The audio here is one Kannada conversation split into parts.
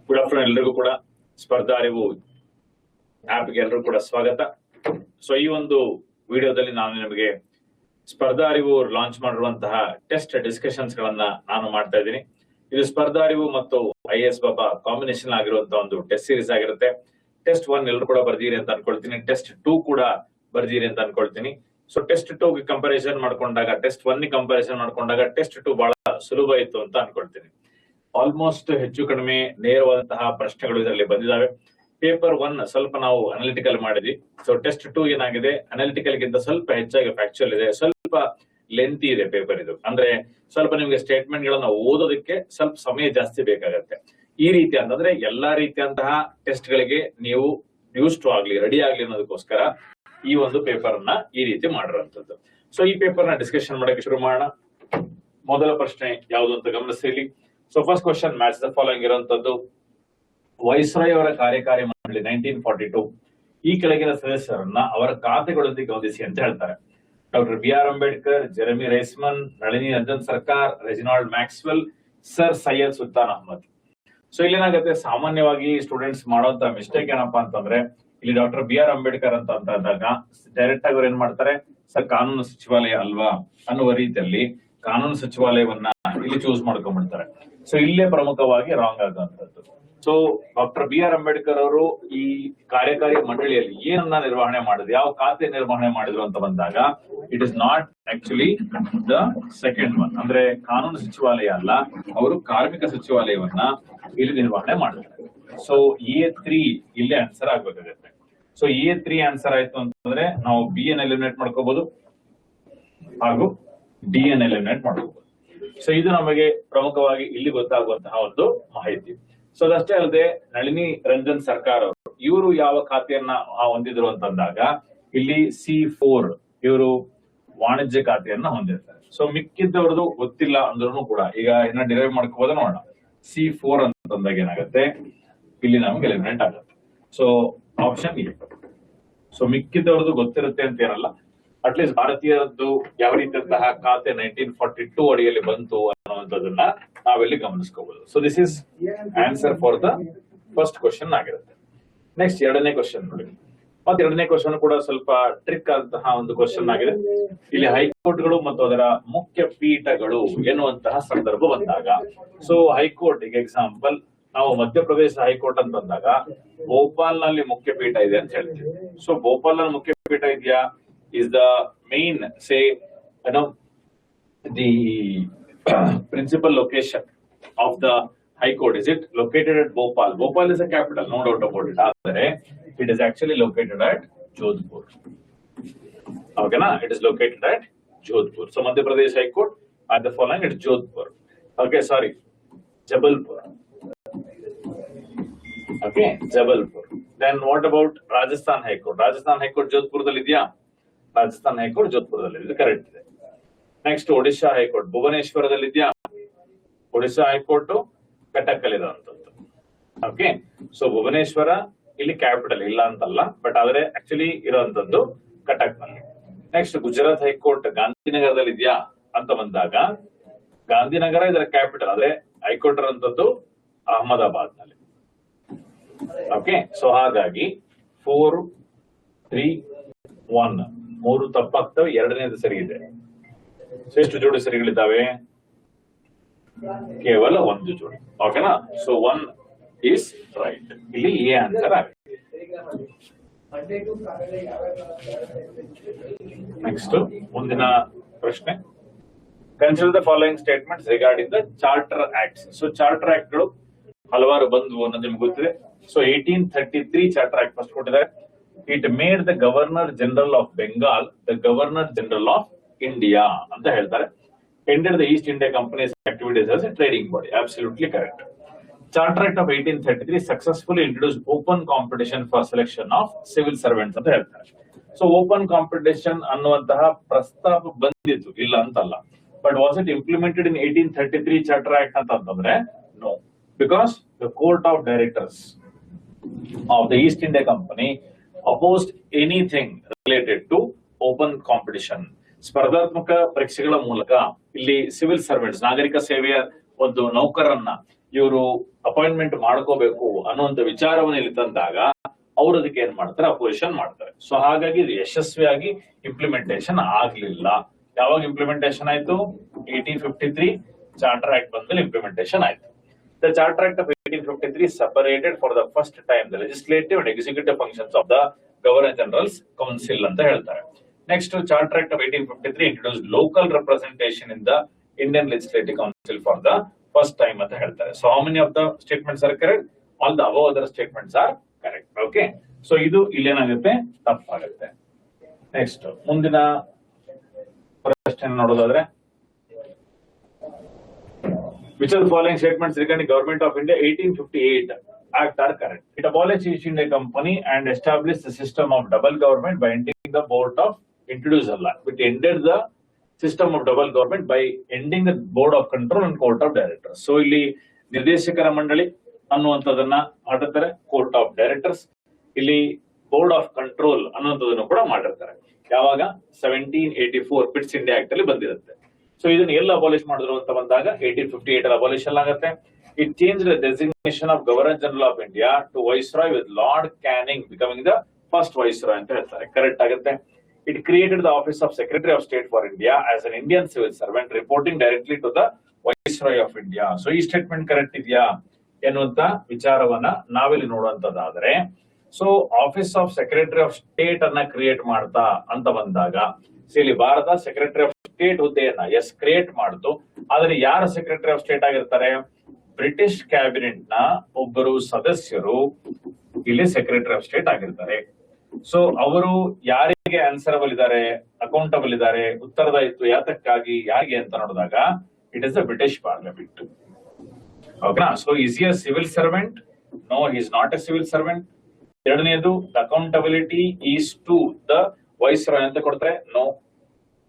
ಗುಡ್ ಆಫ್ಟರ್ನೂನ್ ಎಲ್ಲರಿಗೂ ಕೂಡ ಸ್ಪರ್ಧಾ ಅರಿವು ಆಪ್ಗೆ ಎಲ್ಲರೂ ಕೂಡ ಸ್ವಾಗತ. ಸೊ ಈ ಒಂದು ವಿಡಿಯೋದಲ್ಲಿ ನಾನು ನಿಮಗೆ ಸ್ಪರ್ಧಾ ಅರಿವು ಲಾಂಚ್ ಮಾಡಿರುವಂತಹ ಟೆಸ್ಟ್ ಡಿಸ್ಕಷನ್ಸ್ ಗಳನ್ನ ನಾನು ಮಾಡ್ತಾ ಇದ್ದೀನಿ. ಇದು ಸ್ಪರ್ಧಾ ಅರಿವು ಮತ್ತು IAS ಬಾಬಾ ಕಾಂಬಿನೇಷನ್ ಆಗಿರುವಂತಹ ಒಂದು ಟೆಸ್ಟ್ ಸೀರೀಸ್ ಆಗಿರುತ್ತೆ. ಟೆಸ್ಟ್ 1 ಎಲ್ಲರೂ ಕೂಡ ಬರ್ದಿರಿ ಅಂತ ಅನ್ಕೊಳ್ತೀನಿ. ಟೆಸ್ಟ್ 2 ಕೂಡ ಬರ್ದಿರಿ ಅಂತ ಅನ್ಕೊಳ್ತೀನಿ. ಸೊ ಟೆಸ್ಟ್ 2 ಗೆ ಕಂಪಾರಿಸನ್ ಮಾಡ್ಕೊಂಡಾಗ ಟೆಸ್ಟ್ 1 ಗೆ ಕಂಪಾರಿಸನ್ ಮಾಡ್ಕೊಂಡಾಗ ಟೆಸ್ಟ್ 2 ಬಹಳ ಸುಲಭ ಇತ್ತು ಅಂತ ಅನ್ಕೊಳ್ತೀನಿ. ಆಲ್ಮೋಸ್ಟ್ ಹೆಚ್ಚು ಕಡಿಮೆ ನೇರವಾದಂತಹ ಪ್ರಶ್ನೆಗಳು ಇದರಲ್ಲಿ ಬಂದಿದ್ದಾವೆ. ಪೇಪರ್ 1 ಸ್ವಲ್ಪ ನಾವು ಅನಾಲಿಟಿಕಲ್ ಮಾಡಿದ್ವಿ. ಸೊ ಟೆಸ್ಟ್ 2 ಏನಾಗಿದೆ, ಅನಾಲಿಟಿಕಲ್ ಗಿಂತ ಸ್ವಲ್ಪ ಹೆಚ್ಚಾಗಿ ಫ್ಯಾಕ್ಚುಯಲ್ ಇದೆ, ಸ್ವಲ್ಪ ಲೆಂತಿ ಇದೆ ಪೇಪರ್. ಇದು ಅಂದ್ರೆ ಸ್ವಲ್ಪ ನಿಮ್ಗೆ ಸ್ಟೇಟ್ಮೆಂಟ್ ಗಳನ್ನ ಓದೋದಕ್ಕೆ ಸ್ವಲ್ಪ ಸಮಯ ಜಾಸ್ತಿ ಬೇಕಾಗತ್ತೆ. ಈ ರೀತಿ ಅಂತಂದ್ರೆ ಎಲ್ಲಾ ರೀತಿಯಂತಹ ಟೆಸ್ಟ್ ಗಳಿಗೆ ನೀವು ಯೂಸ್ ಟು ಆಗ್ಲಿ, ರೆಡಿ ಆಗ್ಲಿ ಅನ್ನೋದಕ್ಕೋಸ್ಕರ ಈ ಒಂದು ಪೇಪರ್ ಅನ್ನ ಈ ರೀತಿ ಮಾಡಿರುವಂತದ್ದು. ಸೊ ಈ ಪೇಪರ್ ನ ಡಿಸ್ಕಷನ್ ಮಾಡಕ್ಕೆ ಶುರು ಮಾಡೋಣ. ಮೊದಲ ಪ್ರಶ್ನೆ ಯಾವುದು ಅಂತ ಗಮನಿಸಿ. So first question match the following ಇರುವಂತದ್ದು. ವೈಸ್ರಾಯ್ ಅವರ ಕಾರ್ಯಕಾರಿ ಮಂಡಳಿ 1942 ಈ ಕೆಳಗಿನ ಸದಸ್ಯರನ್ನ ಅವರ ಖಾತೆಗಳೊಂದಿಗೆ ಹೊಂದಿಸಿ ಅಂತ ಹೇಳ್ತಾರೆ. Doctor BR Ambedkar, Jeremy Raisman, Nalini Ranjan Sarkar, Reginald Maxwell, sir Syed Sultan Ahmed. So ಇಲ್ಲೇನಾಗುತ್ತೆ, ಸಾಮಾನ್ಯವಾಗಿ ಸ್ಟೂಡೆಂಟ್ಸ್ ಮಾಡುವಂತ ಮಿಸ್ಟೇಕ್ ಏನಪ್ಪಾ ಅಂತಂದ್ರೆ, ಇಲ್ಲಿ ಡಾಕ್ಟರ್ BR ಅಂಬೇಡ್ಕರ್ ಅಂತ ಅಂದಾಗ ಡೈರೆಕ್ಟ್ ಆಗಿ ಅವ್ರು ಏನ್ ಮಾಡ್ತಾರೆ, ಸರ್ ಕಾನೂನು ಸಚಿವಾಲಯ ಅಲ್ವಾ ಅನ್ನುವ ರೀತಿಯಲ್ಲಿ ಕಾನೂನು ಸಚಿವಾಲಯವನ್ನ ಇಲ್ಲಿ ಚೂಸ್ ಮಾಡ್ಕೊಂಡ್ಬಿಡ್ತಾರೆ. ಸೊ ಇಲ್ಲೇ ಪ್ರಮುಖವಾಗಿ ರಾಂಗ್ ಆಗುವಂತದ್ದು. ಸೊ ಡಾಕ್ಟರ್ BR ಅಂಬೇಡ್ಕರ್ ಅವರು ಈ ಕಾರ್ಯಕಾರಿ ಮಂಡಳಿಯಲ್ಲಿ ಏನನ್ನ ನಿರ್ವಹಣೆ ಮಾಡಿದ್ರು, ಯಾವ ಖಾತೆ ನಿರ್ವಹಣೆ ಮಾಡಿದ್ರು ಅಂತ ಬಂದಾಗ it is not actually the second one. ಅಂದ್ರೆ ಕಾನೂನು ಸಚಿವಾಲಯ ಅಲ್ಲ, ಅವರು ಕಾರ್ಮಿಕ ಸಚಿವಾಲಯವನ್ನ ಇಲ್ಲಿ ನಿರ್ವಹಣೆ ಮಾಡಿದ್ದಾರೆ. ಸೊ A3 ಇಲ್ಲೇ ಆನ್ಸರ್ ಆಗ್ಬೇಕಾಗತ್ತೆ. ಸೊ A3 ಆನ್ಸರ್ ಆಯ್ತು ಅಂತಂದ್ರೆ ನಾವು B ಅನ್ನ ಎಲಿಮಿನೇಟ್ ಮಾಡ್ಕೋಬಹುದು ಹಾಗೂ D ಅನ್ನ ಎಲಿಮಿನೇಟ್ ಮಾಡ್ಕೋಬಹುದು. ಸೊ ಇದು ನಮಗೆ ಪ್ರಮುಖವಾಗಿ ಇಲ್ಲಿ ಗೊತ್ತಾಗುವಂತಹ ಒಂದು ಮಾಹಿತಿ. ಸೊ ಅದಷ್ಟೇ ಅಲ್ಲದೆ ನಳಿನಿ ರಂಜನ್ ಸರ್ಕಾರ್ ಅವರು ಇವರು ಯಾವ ಖಾತೆಯನ್ನ ಹೊಂದಿದ್ರು ಅಂತಂದಾಗ ಇಲ್ಲಿ C4 ಇವರು ವಾಣಿಜ್ಯ ಖಾತೆಯನ್ನ ಹೊಂದಿರ್ತಾರೆ. ಸೊ ಮಿಕ್ಕಿದ್ದವ್ರದ್ದು ಗೊತ್ತಿಲ್ಲ ಅಂದ್ರೂ ಕೂಡ ಈಗ ಇನ್ನ ಡಿರೈವ್ ಮಾಡ್ಕೋಬಹುದು ನೋಡೋಣ. C4 ಅಂತಂದಾಗ ಏನಾಗುತ್ತೆ, ಇಲ್ಲಿ ನಮ್ಗೆ ಎಲಿಮಿನೇಟ್ ಆಗುತ್ತೆ. So option A. ಸೊ ಮಿಕ್ಕಿದ್ದವ್ರದ್ದು ಗೊತ್ತಿರುತ್ತೆ ಅಂತ ಏನಲ್ಲ, ಅಟ್ಲೀಸ್ಟ್ ಭಾರತೀಯರದ್ದು ಯಾವ ರೀತಿಯಂತಹ ಖಾತೆ 1942 ಅಡಿಯಲ್ಲಿ ಬಂತು ಅನ್ನುವಂಥದ್ದನ್ನ ನಾವಿಲ್ಲಿ ಗಮನಿಸ್ಕೋಬಹುದು. So this is answer for the first question ಆಗಿರುತ್ತೆ. ನೆಕ್ಸ್ಟ್ ಎರಡನೇ ಕ್ವಶನ್ ನೋಡಿ. ಮತ್ತೆ ಎರಡನೇ ಕ್ವಶನ್ ಕೂಡ ಸ್ವಲ್ಪ ಟ್ರಿಕ್ ಅಂತಹ ಒಂದು ಕ್ವಶನ್ ಆಗಿದೆ. ಇಲ್ಲಿ ಹೈಕೋರ್ಟ್ಗಳು ಮತ್ತು ಅದರ ಮುಖ್ಯ ಪೀಠಗಳು ಎನ್ನುವಂತಹ ಸಂದರ್ಭ ಬಂದಾಗ, ಸೊ ಹೈಕೋರ್ಟ್ ಈಗ ಎಕ್ಸಾಂಪಲ್ ನಾವು ಮಧ್ಯಪ್ರದೇಶ ಹೈಕೋರ್ಟ್ ಅಂತ ಬಂದಾಗ ಭೋಪಾಲ್ ನಲ್ಲಿ ಮುಖ್ಯ ಪೀಠ ಇದೆ ಅಂತ ಹೇಳ್ತೀವಿ. ಸೊ ಭೋಪಾಲ್ ನಲ್ಲಿ ಮುಖ್ಯ ಪೀಠ ಇದೆಯಾ, is the main, say, you know, the principal location of the High Court, is it located at Bhopal? Bhopal is a capital, no doubt about it. ಆದರೆ it is actually located at Jodhpur. Okay, na? It is located at Jodhpur. So Madhya Pradesh High Court at the following, it is Jodhpur. Okay, sorry, Jabalpur. Okay, Jabalpur. Then what about Rajasthan High Court? Rajasthan High Court Jodhpur dalli idya? Rajasthan high court ಜೋಧ್ಪುರದಲ್ಲಿ ಇದೆ, ಕರೆಕ್ಟ್ ಇದೆ. ನೆಕ್ಸ್ಟ್ ಒಡಿಶಾ ಹೈಕೋರ್ಟ್ ಭುವನೇಶ್ವರದಲ್ಲಿ ಇದೆಯಾ? ಒಡಿಶಾ ಹೈಕೋರ್ಟ್ ಕಟಕ್ ಅಲ್ಲಿ ಇರುವಂತದ್ದು. ಓಕೆ, ಸೊ ಭುವನೇಶ್ವರ ಇಲ್ಲಿ ಕ್ಯಾಪಿಟಲ್ ಇಲ್ಲ ಅಂತಲ್ಲ, ಬಟ್ ಆದ್ರೆ ಆಕ್ಚುಲಿ ಇರುವಂತದ್ದು ಕಟಕ್ ನಲ್ಲಿ. ನೆಕ್ಸ್ಟ್ ಗುಜರಾತ್ ಹೈಕೋರ್ಟ್ ಗಾಂಧಿನಗರದಲ್ಲಿ ಇದೆಯಾ ಅಂತ ಬಂದಾಗ ಗಾಂಧಿನಗರ ಇದರ ಕ್ಯಾಪಿಟಲ್, ಆದ್ರೆ ಹೈಕೋರ್ಟ್ ಇರುವಂತದ್ದು ಅಹಮದಾಬಾದ್ ನಲ್ಲಿ. ಓಕೆ, ಸೊ ಹಾಗಾಗಿ 4, 3, 1 ಮೂರು ತಪ್ಪಾಗ್ತವೆ, ಎರಡನೇದು ಸರಿ ಇದೆ. ಎಷ್ಟು ಜೋಡಿ ಸರಿಗಳಿದ್ದಾವೆ? ಕೇವಲ ಒಂದು ಜೋಡಿ. ಓಕೆನಾ? So 1 is right. ಇಲ್ಲಿ ಎ ಆನ್ಸರ್ ಆಗುತ್ತೆ. ನೆಕ್ಸ್ಟ್ ಮುಂದಿನ ಪ್ರಶ್ನೆ. Consider the following statements regarding the charter acts. So charter act ಗಳು ಹಲವಾರು ಬಂದವು ಅನ್ನೋದು ನಿಮ್ಗೆ ಗೊತ್ತಿದೆ. ಸೊ 1833 ಚಾರ್ಟರ್ ಆಕ್ಟ್ ಫಸ್ಟ್ ಕೊಟ್ಟಿದ್ದಾರೆ. It made the Governor General of Bengal the Governor General of India ಅಂತ ಹೇಳ್ತಾರೆ. Ended the East India Company's activities as a trading body. Absolutely correct. Charter Act of 1833 successfully introduced open competition for selection of civil servants ಅಂತ ಹೇಳ್ತಾರೆ. So open competition ಅನ್ನುವಂತಹ ಪ್ರಸ್ತಾಪ ಬಂದಿತ್ತು, ಇಲ್ಲ ಅಂತಲ್ಲ. But was it implemented in 1833 Charter Act ಅಂತಂದ್ರೆ no, because the Court of Directors of the East India Company opposed anything related to open competition. ಸ್ಪರ್ಧಾತ್ಮಕ ಪರೀಕ್ಷೆಗಳ ಮೂಲಕ ಇಲ್ಲಿ ಸಿವಿಲ್ ಸರ್ವೆಂಟ್ಸ್, ನಾಗರಿಕ ಸೇವೆಯ ಒಂದು ನೌಕರರನ್ನ ಇವರು ಅಪಾಯಿಂಟ್ಮೆಂಟ್ ಮಾಡ್ಕೋಬೇಕು ಅನ್ನುವಂತ ವಿಚಾರವನ್ನು ಇಲ್ಲಿ ತಂದಾಗ ಅವ್ರು ಅದಕ್ಕೆ ಏನ್ ಮಾಡ್ತಾರೆ, ಅಪೋಸಿಷನ್ ಮಾಡ್ತಾರೆ. ಸೊ ಹಾಗಾಗಿ ಇದು ಯಶಸ್ವಿಯಾಗಿ ಇಂಪ್ಲಿಮೆಂಟೇಷನ್ ಆಗ್ಲಿಲ್ಲ. ಯಾವಾಗ ಇಂಪ್ಲಿಮೆಂಟೇಷನ್ ಆಯ್ತು? 1853 ಚಾರ್ಟರ್ ಆಕ್ಟ್ ಬಂದ್ಮೇಲೆ ಇಂಪ್ಲಿಮೆಂಟೇಷನ್ ಆಯ್ತು. The Charter Act of 1853 separated for the first time the legislative and executive functions of the Governor General's Council ಅಂತ ಹೇಳ್ತಾರೆ. Next, Charter Act of 1853 introduced local representation in the Indian Legislative Council for the first time ಅಂತ ಹೇಳ್ತಾರೆ. So how many of the statements are correct? All the above other statements are correct. Okay. So ಇದು ಇಲ್ಲೇನಾಗುತ್ತೆ, ತಪ್ಪಾಗುತ್ತೆ. Next, ಮುಂದಿನ ಪ್ರಶ್ನೆ ನೋಡೋದಾದ್ರೆ, which of the following statements regarding Government of India 1858 Act are correct? It abolished East India Company and established the system of double government by ending the Board of Introduced Allah. It ended the system of double government by ending the Board of Control and Court of Directors. So ಇಲ್ಲಿ ನಿರ್ದೇಶಕರ ಮಂಡಳಿ ಅನ್ನುವಂಥದ್ದನ್ನ ಮಾಡಿರ್ತಾರೆ, ಕೋರ್ಟ್ ಆಫ್ ಡೈರೆಕ್ಟರ್ಸ್, ಇಲ್ಲಿ ಬೋರ್ಡ್ ಆಫ್ ಕಂಟ್ರೋಲ್ ಅನ್ನುವಂಥದ್ದನ್ನು ಕೂಡ ಮಾಡಿರ್ತಾರೆ. ಯಾವಾಗ? 1784 ಬಿಟ್ಸ್ ಇಂಡಿಯಾ ಆಕ್ಟ್ ಅಲ್ಲಿ ಬಂದಿರುತ್ತೆ. ಸೊ ಇದನ್ನ ಎಲ್ಲ ಅಬಾಲಿಷ್ ಮಾಡಿದ್ರು ಅಂತ ಬಂದಾಗ 1858 ಅಲ್ಲಿ ಅಬಾಲಿಷನ್ ಆಗುತ್ತೆ. It change the designation of governor general of India to viceroy with Lord Canning becoming the first viceroy ಅಂತ ಹೇಳ್ತಾರೆ. ಕರೆಕ್ಟ್ ಆಗುತ್ತೆ. It created the office of secretary of state for India as an Indian civil servant reporting directly to the viceroy of India. So ಈ ಸ್ಟೇಟ್ಮೆಂಟ್ ಕರೆಕ್ಟ್ ಇದೆಯಾ ಎನ್ನುವಂತ ವಿಚಾರವನ್ನ ನಾವಿಲ್ಲಿ ನೋಡುವಂತದ್ದಾದ್ರೆ, so office of secretary of state ಅನ್ನ ಕ್ರಿಯೇಟ್ ಮಾಡ್ತಾ ಅಂತ ಬಂದಾಗ, ಇಲ್ಲಿ Bharat secretary of state ಹುದ್ದೆಯನ್ನ create ಮಾಡಿತು. ಆದ್ರೆ ಯಾರ ಸೆಕ್ರೆಟರಿ ಆಫ್ ಸ್ಟೇಟ್ ಆಗಿರ್ತಾರೆ? ಬ್ರಿಟಿಷ್ ಕ್ಯಾಬಿನೆಟ್ ನ ಒಬ್ಬರು ಸದಸ್ಯರು ಇಲ್ಲಿ ಸೆಕ್ರೆಟರಿ ಆಫ್ ಸ್ಟೇಟ್ ಆಗಿರ್ತಾರೆ. ಸೊ ಅವರು ಯಾರಿಗೆ ಆನ್ಸರಬಲ್ ಇದ್ದಾರೆ, ಅಕೌಂಟಬಲ್ ಇದ್ದಾರೆ, ಉತ್ತರದಾಯಿತ್ವ ಯಾತಕ್ಕಾಗಿ, ಯಾರಿಗೆ ಅಂತ ನೋಡಿದಾಗ it is the British parliament. ಓಕೆನಾ? So is a civil servant? No, he is not a civil servant. ಎರಡನೇದು, accountability is to the viceroy ಅಂತ ಕೊಡ್ತಾರೆ. No,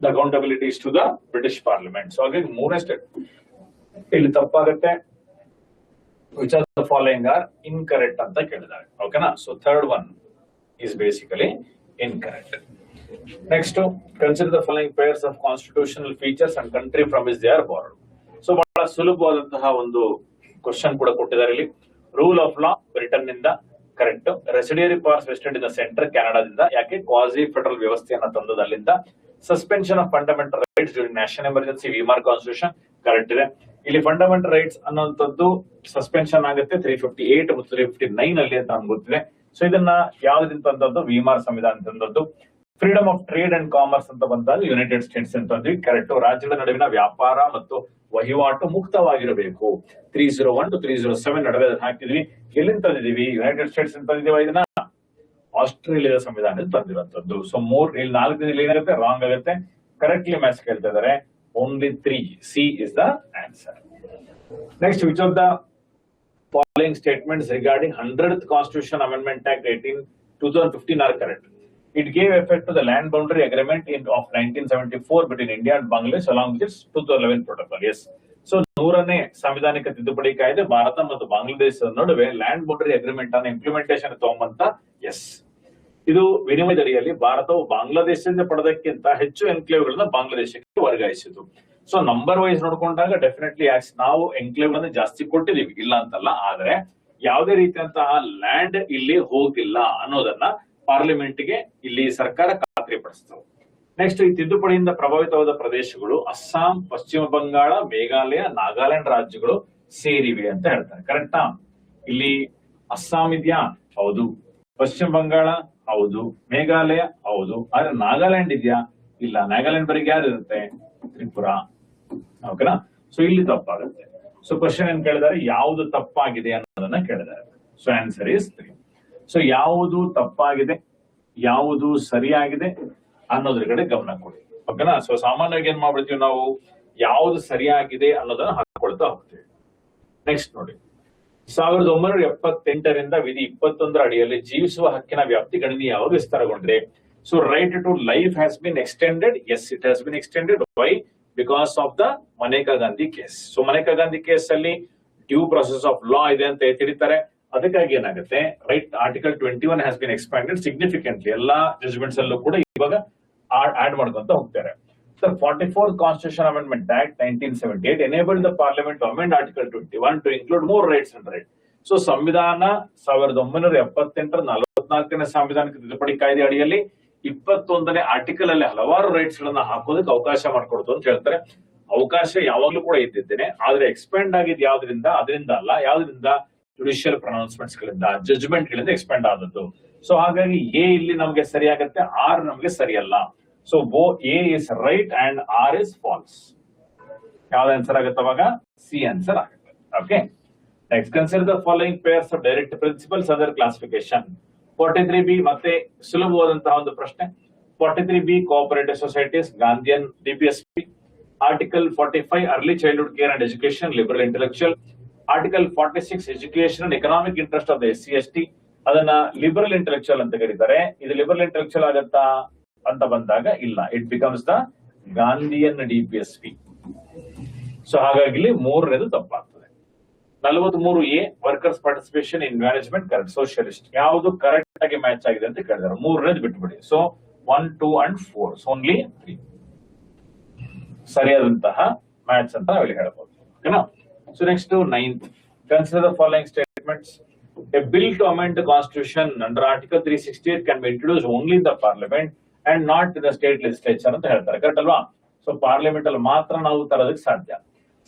the accountability is to the British parliament. So ಹಾಗಾಗಿ ಮೂರನೇ ಸ್ಟೆಪ್ ಇಲ್ಲಿ ತಪ್ಪಾಗುತ್ತೆ. Which are the following are incorrect ಅಂತ ಕೇಳಿದ್ದಾರೆ. ಓಕೆನಾ? So third one is basically incorrect. Next, consider the following pairs of constitutional features and country from which they are borrowed. So ಬಹಳ ಸುಲಭವಾದಂತಹ ಒಂದು ಕ್ವಶನ್ ಕೂಡ ಕೊಟ್ಟಿದ್ದಾರೆ ಇಲ್ಲಿ. ರೂಲ್ ಆಫ್ ಲಾ ಬ್ರಿಟನ್ ನಿಂದ, correct. Residuary powers vested in the centre, ಕೆನಡಾದಿಂದ. ಯಾಕೆ? ಕ್ವಾಸಿ ಫೆಡರಲ್ ವ್ಯವಸ್ಥೆಯನ್ನ ತಂದದ್ದು ಅಲ್ಲಿಂದ. Suspension of fundamental rights during national emergency, Weimar constitution, correct ಇದೆ. ಇಲ್ಲಿ ಫಂಡಮೆಂಟಲ್ ರೈಟ್ಸ್ ಅನ್ನುವಂಥದ್ದು ಸಸ್ಪೆನ್ಷನ್ ಆಗುತ್ತೆ 358 ಮತ್ತು 359 ಅಲ್ಲಿ ಅಂತ ನಮ್ಗೆ ಗೊತ್ತಿದೆ. ಸೊ ಇದನ್ನ ಯಾವ್ದ್ರಿಂದ ತಂದದ್ದು? ವಿಮಾರ್ ಸಂವಿಧಾನ ತಂದದ್ದು. Freedom of trade and commerce ಅಂತ ಬಂದಾಗ ಯುನೈಟೆಡ್ ಸ್ಟೇಟ್ಸ್ ಅಂತಂದ್ವಿ, ಕರೆಕ್ಟ್. ರಾಜ್ಯಗಳ ನಡುವಿನ ವ್ಯಾಪಾರ ಮತ್ತು ವಹಿವಾಟು ಮುಕ್ತವಾಗಿರಬೇಕು. 301 to 307 ನಡುವೆ ಹಾಕಿದ್ವಿ. ಎಲ್ಲಿಂದ ತಂದಿದೀವಿ? ಯುನೈಟೆಡ್ ಸ್ಟೇಟ್ಸ್ ಅಂತ ತಂದಿದೀವ. ಇದನ್ನ ಆಸ್ಟ್ರೇಲಿಯಾದ ಸಂವಿಧಾನದಲ್ಲಿ ತಂದಿರುವಂತದ್ದು. ಸೊ ಇಲ್ಲಿ 4 ಏನಾಗುತ್ತೆ? ರಾಂಗ್ ಆಗುತ್ತೆ. ಕರೆಕ್ಟ್ಲಿ ಮ್ಯಾಚ್ ಕೇಳ್ತಾ ಇದಾರೆ. Only 3, C is the answer. Next, which of the following statements regarding 100th Constitution Amendment Act 2015 are correct? It gave effect to the land boundary agreement of 1974 between India and Bangladesh along with its 2011 protocol. Yes. So 100ನೇ ಸಾಂವಿಧಾನಿಕ ತಿದ್ದುಪಡಿ ಕಾಯ್ದೆ ಭಾರತ ಮತ್ತು ಬಾಂಗ್ಲಾದೇಶದ ನಡುವೆ ಲ್ಯಾಂಡ್ ಬೌಂಡರಿ ಅಗ್ರಿಮೆಂಟ್ ಅನ್ನ ಇಂಪ್ಲಿಮೆಂಟೇಷನ್ ತಗೊಂಬಂತ. ಎಸ್, ಇದು ವಿನಿಮಯದಡಿಯಲ್ಲಿ ಭಾರತವು ಬಾಂಗ್ಲಾದೇಶದಿಂದ ಪಡೆದಕ್ಕಿಂತ ಹೆಚ್ಚು ಎನ್ಕ್ಲೇವ್ಗಳನ್ನ ಬಾಂಗ್ಲಾದೇಶಕ್ಕೆ ವರ್ಗಾಯಿಸಿತು. ಸೊ ನಂಬರ್ ವೈಸ್ ನೋಡ್ಕೊಂಡಾಗ ಡೆಫಿನೆಟ್ಲಿ ನಾವು ಎನ್ಕ್ಲೇವ್ ಗಳನ್ನ ಜಾಸ್ತಿ ಕೊಟ್ಟಿದೀವಿ, ಇಲ್ಲ ಅಂತಲ್ಲ. ಆದ್ರೆ ಯಾವುದೇ ರೀತಿಯಂತಹ ಲ್ಯಾಂಡ್ ಇಲ್ಲಿ ಹೋಗಿಲ್ಲ ಅನ್ನೋದನ್ನ ಪಾರ್ಲಿಮೆಂಟ್ ಗೆ ಇಲ್ಲಿ ಸರ್ಕಾರ ಖಾತ್ರಿಪಡಿಸ್ತದೆ. ನೆಕ್ಸ್ಟ್, ಈ ತಿದ್ದುಪಡಿಯಿಂದ ಪ್ರಭಾವಿತವಾದ ಪ್ರದೇಶಗಳು ಅಸ್ಸಾಂ, ಪಶ್ಚಿಮ ಬಂಗಾಳ, ಮೇಘಾಲಯ, ನಾಗಾಲ್ಯಾಂಡ್ ರಾಜ್ಯಗಳು ಸೇರಿವೆ ಅಂತ ಹೇಳ್ತಾರೆ. ಕರೆಕ್ಟಾ? ಇಲ್ಲಿ ಅಸ್ಸಾಂ ಇದೆಯಾ? ಹೌದು. ಪಶ್ಚಿಮ ಬಂಗಾಳ ಹೌದು. ಮೇಘಾಲಯ ಹೌದು. ಆದ್ರೆ ನಾಗಾಲ್ಯಾಂಡ್ ಇದೆಯಾ? ಇಲ್ಲ. ನಾಗಾಲ್ಯಾಂಡ್ ಬರೀ ಯಾರು ಇರುತ್ತೆ? ತ್ರಿಪುರಾ. ಓಕೆನಾ? ಸೊ ಇಲ್ಲಿ ತಪ್ಪಾಗುತ್ತೆ. ಸೊ ಕ್ವಶನ್ ಏನ್ ಕೇಳಿದಾರೆ? ಯಾವುದು ತಪ್ಪಾಗಿದೆ ಅನ್ನೋದನ್ನ ಕೇಳಿದ್ದಾರೆ. So answer is 3. ಸೊ ಯಾವುದು ತಪ್ಪಾಗಿದೆ, ಯಾವುದು ಸರಿಯಾಗಿದೆ ಅನ್ನೋದ್ರ ಕಡೆ ಗಮನ ಕೊಡಿ. ಓಕೆನಾ? ಸೊ ಸಾಮಾನ್ಯವಾಗಿ ಏನ್ ಮಾಡ್ಬಿಡ್ತೀವಿ ನಾವು? ಯಾವುದು ಸರಿಯಾಗಿದೆ ಅನ್ನೋದನ್ನ ಹಾಕೊಳ್ತಾ ಹೋಗ್ತೀವಿ. ನೆಕ್ಸ್ಟ್ ನೋಡಿ, 1978ರಿಂದ ವಿಧಿ 21 ಅಡಿಯಲ್ಲಿ ಜೀವಿಸುವ ಹಕ್ಕಿನ ವ್ಯಾಪ್ತಿ ಗಣನೀಯವಾಗಿ ವಿಸ್ತಾರಗೊಂಡಿದೆ. So right to life has been extended. Yes, it has been extended. Why? Because of the Maneka Gandhi case. So Maneka Gandhi case ಅಲ್ಲಿ ಡ್ಯೂ ಪ್ರೊಸೆಸ್ ಆಫ್ ಲಾ ಇದೆ ಅಂತ ತಿಳಿತಾರೆ. ಅದಕ್ಕಾಗಿ ಏನಾಗುತ್ತೆ? Right article 21 has been expanded significantly. ಎಲ್ಲಾ ಜಜ್ಮೆಂಟ್ಸ್ ಅಲ್ಲೂ ಕೂಡ ಇವಾಗ ಆಡ್ ಮಾಡ್ಕೊಂತ ಹೋಗ್ತಾರೆ. The 44th Constitution Amendment Act 1978 enabled the Parliament to amend Article 21 to include more rights and rights. So ಸಂವಿಧಾನ 1978 44ನೇ ಸಂವಿಧಾನಕ್ಕೆ ತಿದ್ದುಪಡಿ ಕಾಯ್ದೆ ಅಡಿಯಲ್ಲಿ 21ನೇ ಆರ್ಟಿಕಲ್ ಅಲ್ಲಿ ಹಲವಾರು ರೈಟ್ಸ್ ಗಳನ್ನ ಹಾಕೋದಕ್ಕೆ ಅವಕಾಶ ಮಾಡಿಕೊಡ್ತು ಅಂತ ಹೇಳ್ತಾರೆ. ಅವಕಾಶ ಯಾವಾಗ್ಲೂ ಕೂಡ ಇದ್ದಿದ್ದೇನೆ, ಆದ್ರೆ ಎಕ್ಸ್ಪೆಂಡ್ ಆಗಿದ್ ಯಾವ್ದ್ರಿಂದ? ಅದರಿಂದ ಅಲ್ಲ, ಯಾವ್ದ್ರಿಂದ? ಜುಡಿಷಿಯಲ್ ಪ್ರೊನೌನ್ಸ್ಮೆಂಟ್ಸ್ ಗಳಿಂದ, ಜಡ್ಜ್ಮೆಂಟ್ ಗಳಿಂದ ಎಕ್ಸ್ಪೆಂಡ್ ಆದದ್ದು. ಸೊ ಹಾಗಾಗಿ ಎ ಇಲ್ಲಿ ನಮ್ಗೆ ಸರಿಯಾಗತ್ತೆ, ಆರ್ ನಮ್ಗೆ ಸರಿಯಲ್ಲ. So A is right and R is false. ಯಾವ್ದು ಆನ್ಸರ್ ಆಗುತ್ತೆ ಅವಾಗ? ಸಿ ಆನ್ಸರ್ ಆಗುತ್ತೆ. Okay, next consider the following pairs of direct principles other classification. 43B ಮತ್ತೆ ಸುಲಭವಾದಂತಹ ಒಂದು ಪ್ರಶ್ನೆ. 43B cooperative societies, Gandhian DPSP. Article 45 early childhood care and education, liberal intellectual. Article 46 education and economic interest of the SC/ST, ಅದನ್ನ ಲಿಬರಲ್ ಇಂಟೆಲೆಕ್ಚುಯಲ್ ಅಂತ ಕರೀತಾರೆ. ಇದು ಲಿಬರಲ್ ಇಂಟೆಲೆಕ್ಚುಯಲ್ ಆಗತ್ತಾ ಅಂತ ಬಂದಾಗ ಇಲ್ಲ, it becomes the Gandhian ಡಿಪಿಎಸ್ಪಿ. So ಹಾಗಾಗಿ ಇಲ್ಲಿ ಮೂರನೇದು ತಪ್ಪಾಗ್ತದೆ. 43A workers participation in management, correct. Socialist ಯಾವುದು ಕರೆಕ್ಟ್ ಆಗಿ ಮ್ಯಾಚ್ ಆಗಿದೆ ಅಂತ ಕೇಳಿದಾರೆ. ಮೂರನೇದು ಬಿಟ್ಬಿಡಿ. ಸೊ 1, 2 and 4, ಸೊ ಓನ್ಲಿ 3 ಸರಿಯಾದಂತಹ ಮ್ಯಾಚ್ ಅಂತ ನಾವಿಲ್ಲಿ ಹೇಳ್ಬೋದು. ಓಕೆನಾ? So next 9th, consider the following statements. A bill to amend the constitution under Article 368 can be introduced only in the parliament and not in the state legislature ಅಂತ ಹೇಳ್ತಾರೆ. ಕರೆಕ್ಟ್ ಅಲ್ವಾ? ಸೊ ಪಾರ್ಲಿಮೆಂಟ್ ಅಲ್ಲಿ ಮಾತ್ರ ನಾವು ತರೋದಕ್ಕೆ ಸಾಧ್ಯ.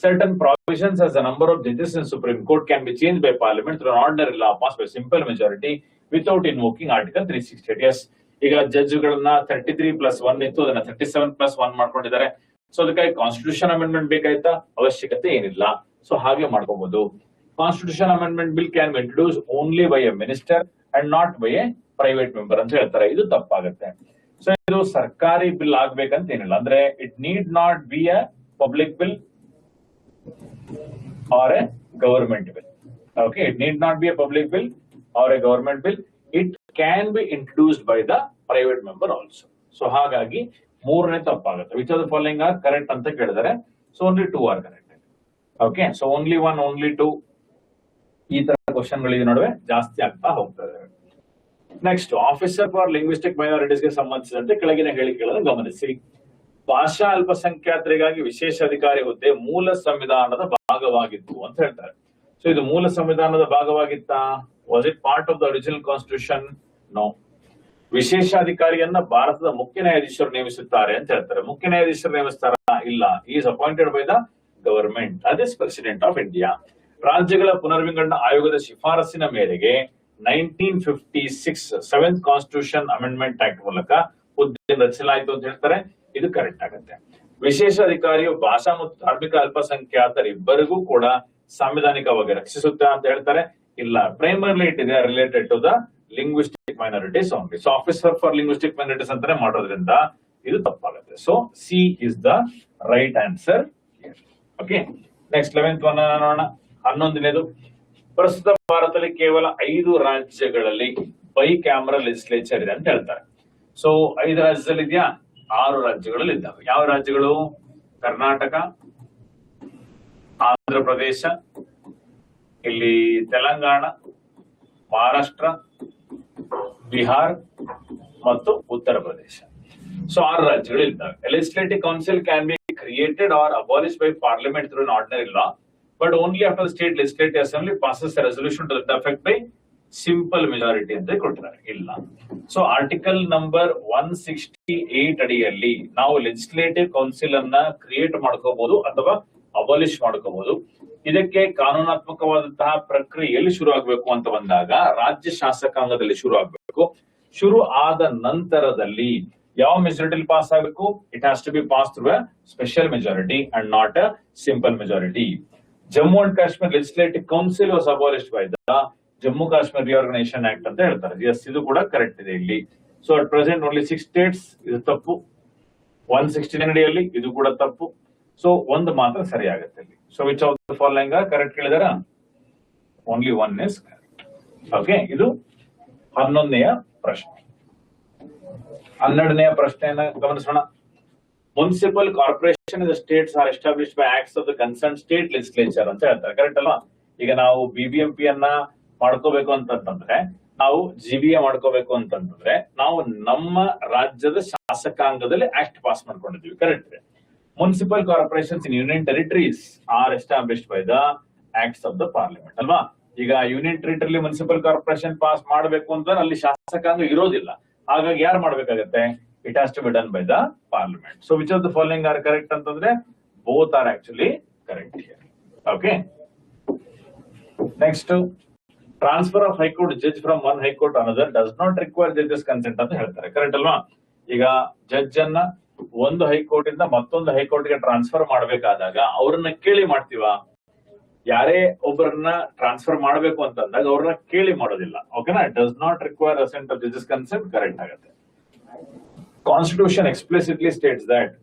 Certain provisions as the number of judges in Supreme Court can be changed by Parliament through an ordinary law passed by simple majority without invoking Article 368. Yes, ಈಗ ಜಡ್ಜ್ಗಳನ್ನ 33+1 ಇತ್ತು, ಅದನ್ನ 37+1 ಮಾಡ್ಕೊಂಡಿದ್ದಾರೆ. ಸೊ ಅದಕ್ಕಾಗಿ ಕಾನ್ಸ್ಟಿಟ್ಯೂಷನ್ ಅಮೆಂಡ್ಮೆಂಟ್ ಬೇಕಾಯ್ತಾ? ಅವಶ್ಯಕತೆ ಏನಿಲ್ಲ. ಸೊ ಹಾಗೆ ಮಾಡ್ಕೋಬಹುದು. Constitution amendment bill can be introduce only by A minister and not by A private member ಅಂತ ಹೇಳ್ತಾರೆ. ಇದು ತಪ್ಪಾಗುತ್ತೆ. ಸೊ ಇದು ಸರ್ಕಾರಿ ಬಿಲ್ ಆಗ್ಬೇಕಂತ ಏನಿಲ್ಲ. ಅಂದ್ರೆ it need not be A public bill or a government bill. Okay, it need not be a public bill or a government bill. It can be introduced by the private member also. So ಹಾಗಾಗಿ ಮೂರನೇ ತಪ್ಪಾಗುತ್ತೆ. Which of the following are correct ಅಂತ ಕೇಳಿದರೆ, so only 2 are correct. Okay, so only 1, only 2 ಈ ತರ ಕ್ವಶನ್ ಗಳಿಗೆ ನಡುವೆ ಜಾಸ್ತಿ ಆಗ್ತಾ ಹೋಗ್ತದೆ. Next, officer for linguistic minorities ಗೆ ಸಂಬಂಧಿಸಿದಂತೆ ಕೆಳಗಿನ ಹೇಳಿಕೆಗಳನ್ನು ಗಮನಿಸಿ. ಭಾಷಾ ಅಲ್ಪಸಂಖ್ಯಾತರಿಗಾಗಿ ವಿಶೇಷ ಅಧಿಕಾರಿ ಹುದ್ದೆ ಮೂಲ ಸಂವಿಧಾನದ ಭಾಗವಾಗಿತ್ತು ಅಂತ ಹೇಳ್ತಾರೆ. ಸೊ ಇದು ಮೂಲ ಸಂವಿಧಾನದ ಭಾಗವಾಗಿತ್ತಾ? Was it part of the original constitution? No. ವಿಶೇಷ ಅಧಿಕಾರಿಯನ್ನ ಭಾರತದ ಮುಖ್ಯ ನ್ಯಾಯಾಧೀಶರು ನೇಮಿಸುತ್ತಾರೆ ಅಂತ ಹೇಳ್ತಾರೆ. ಮುಖ್ಯ ನ್ಯಾಯಾಧೀಶರು ನೇಮಿಸ್ತಾರ? ಇಲ್ಲ, is appointed by the government, at is president of India. ರಾಜ್ಯಗಳ ಪುನರ್ವಿಂಗಡಣಾ ಆಯೋಗದ ಶಿಫಾರಸಿನ ಮೇರೆಗೆ 1956 7th ಕಾನ್ಸ್ಟಿಟ್ಯೂಷನ್ ಅಮೆಂಡ್ಮೆಂಟ್ ಆಕ್ಟ್ ಮೂಲಕ ಹುದ್ದೆ ರಚಿಸಲಾಯಿತು ಅಂತ ಹೇಳ್ತಾರೆ. ಇದು ಕರೆಕ್ಟ್ ಆಗುತ್ತೆ. ವಿಶೇಷ ಅಧಿಕಾರಿಯು ಭಾಷಾ ಮತ್ತು ಧಾರ್ಮಿಕ ಅಲ್ಪಸಂಖ್ಯಾತರಿಬ್ಬರಿಗೂ ಕೂಡ ಸಾಂವಿಧಾನಿಕವಾಗಿ ರಕ್ಷಿಸುತ್ತೆ ಅಂತ ಹೇಳ್ತಾರೆ. ಇಲ್ಲ, ಪ್ರೈಮರ್ಲಿ ಇಟ್ ಇದೆ related to the linguistic minorities only. So officer for linguistic minorities ಅಂತಾನೆ ಮಾಡೋದ್ರಿಂದ ಇದು ತಪ್ಪಾಗುತ್ತೆ. So C is the right answer. Okay, next 11th one ನೋಡೋಣ. 11ನೇದು, ಪ್ರಸ್ತುತ ಭಾರತದಲ್ಲಿ ಕೇವಲ 5 ರಾಜ್ಯಗಳಲ್ಲಿ ಬೈ ಕ್ಯಾಮರಾ ಲೆಜಿಸ್ಲೇಚರ್ ಇದೆ ಅಂತ ಹೇಳ್ತಾರೆ. ಸೊ 5 ರಾಜ್ಯದಲ್ಲಿ ಇದೆಯಾ? 6 ರಾಜ್ಯಗಳಲ್ಲಿ ಇದ್ದಾವೆ. ಯಾವ ರಾಜ್ಯಗಳು? ಕರ್ನಾಟಕ, ಆಂಧ್ರ ಪ್ರದೇಶ, ಇಲ್ಲಿ ತೆಲಂಗಾಣ, ಮಹಾರಾಷ್ಟ್ರ, ಬಿಹಾರ್ ಮತ್ತು ಉತ್ತರ ಪ್ರದೇಶ. ಸೊ 6 ರಾಜ್ಯಗಳು ಇದ್ದಾವೆ. Legislative council can be created or abolished by parliament through an ordinary law, but only after the state legislative assembly passes a resolution to that effect by simple majority ಅಂತ ಕೊಟ್ಟಿದ್ದಾರೆ. ಇಲ್ಲ. ಸೊ ಆರ್ಟಿಕಲ್ ನಂಬರ್ 168 ಅಡಿಯಲ್ಲಿ ನಾವು ಲೆಜಿಸ್ಲೇಟಿವ್ ಕೌನ್ಸಿಲ್ ಅನ್ನ ಕ್ರಿಯೇಟ್ ಮಾಡ್ಕೋಬಹುದು ಅಥವಾ ಅಬಾಲಿಷ್ ಮಾಡ್ಕೋಬಹುದು. ಇದಕ್ಕೆ ಕಾನೂನಾತ್ಮಕವಾದಂತಹ ಪ್ರಕ್ರಿಯೆ ಎಲ್ಲಿ ಶುರು ಆಗ್ಬೇಕು ಅಂತ ಬಂದಾಗ ರಾಜ್ಯ ಶಾಸಕಾಂಗದಲ್ಲಿ ಶುರು ಆಗ್ಬೇಕು. ಶುರು ಆದ ನಂತರದಲ್ಲಿ ಯಾವ ಮೆಜಾರಿಟಿ ಪಾಸ್ ಆಗಬೇಕು? It has to be pass through a special majority and not a simple majority. Jammu and Kashmir legislative council was abolished by the Jammu Kashmir reorganisation act ಅಂತ ಹೇಳ್ತಾರೆ. ಎಸ್, ಇದು ಕೂಡ ಕರೆಕ್ಟ್ ಇದೆ ಇಲ್ಲಿ. So at present only 6 states, ಇದು ತಪ್ಪು. 169 ಅಡಿಯಲ್ಲಿ ಇದು ಕೂಡ ತಪ್ಪು. ಸೊ ಒಂದು ಮಾತ್ರ ಸರಿ ಆಗುತ್ತೆ ಇಲ್ಲಿ. So which of the following correct ಕೇಳಿದಾರ? Only 1 is correct. ಓಕೆ, ಇದು 11ನೇಯ ಪ್ರಶ್ನೆ. 12ನೇಯ ಪ್ರಶ್ನೆಯನ್ನ ಗಮನಿಸೋಣ. Municipal corporation in the states are established by acts of the concern state legislature ಅಂತ ಹೇಳ್ತಾರೆ. ಕರೆಕ್ಟ್ ಅಲ್ವಾ? ಈಗ ನಾವು BBMP ಅನ್ನ ಮಾಡ್ಕೋಬೇಕು ಅಂತಂದ್ರೆ, ನಾವು GBA ಮಾಡ್ಕೋಬೇಕು ಅಂತಂದ್ರೆ, ನಾವು ನಮ್ಮ ರಾಜ್ಯದ ಶಾಸಕಾಂಗದಲ್ಲಿ ಆಕ್ಟ್ ಪಾಸ್ ಮಾಡ್ಕೊಂಡಿದ್ವಿ, ಕರೆಕ್ಟ್ ಇದೆ. Municipal corporations in union territories are established by the acts of the parliament ಅಲ್ವಾ. ಈಗ union territory municipal corporation pass ಮಾಡಬೇಕು ಅಂತ ಅಲ್ಲಿ ಶಾಸಕಾಂಗ ಇರೋದಿಲ್ಲ, ಹಾಗಾಗಿ ಯಾರು ಮಾಡ್ಬೇಕಾಗತ್ತೆ, it has to be done by the parliament. So which of the following are correct ಅಂತಂದ್ರೆ both are actually correct here. Okay, next transfer of high court judge from one high court another does not require judges consent ಅಂತ ಹೇಳ್ತಾರೆ, ಕರೆಕ್ಟ್ ಅಲ್ವಾ. ಈಗ ಜಡ್ಜ್ ಅನ್ನ ಒಂದು ಹೈಕೋರ್ಟ್ ಇಂದ ಮತ್ತೊಂದು ಹೈಕೋರ್ಟ್ ಗೆ ಟ್ರಾನ್ಸ್ಫರ್ ಮಾಡಬೇಕಾದಾಗ ಅವ್ರನ್ನ ಕೇಳಿ ಮಾಡ್ತೀವ, ಯಾರೇ ಒಬ್ಬರನ್ನ ಟ್ರಾನ್ಸ್ಫರ್ ಮಾಡಬೇಕು ಅಂತಂದಾಗ ಅವ್ರನ್ನ ಕೇಳಿ ಮಾಡೋದಿಲ್ಲ. ಓಕೆನಾ, it does not require assent of judges consent, correct ಆಗುತ್ತೆ. Constitution explicitly states that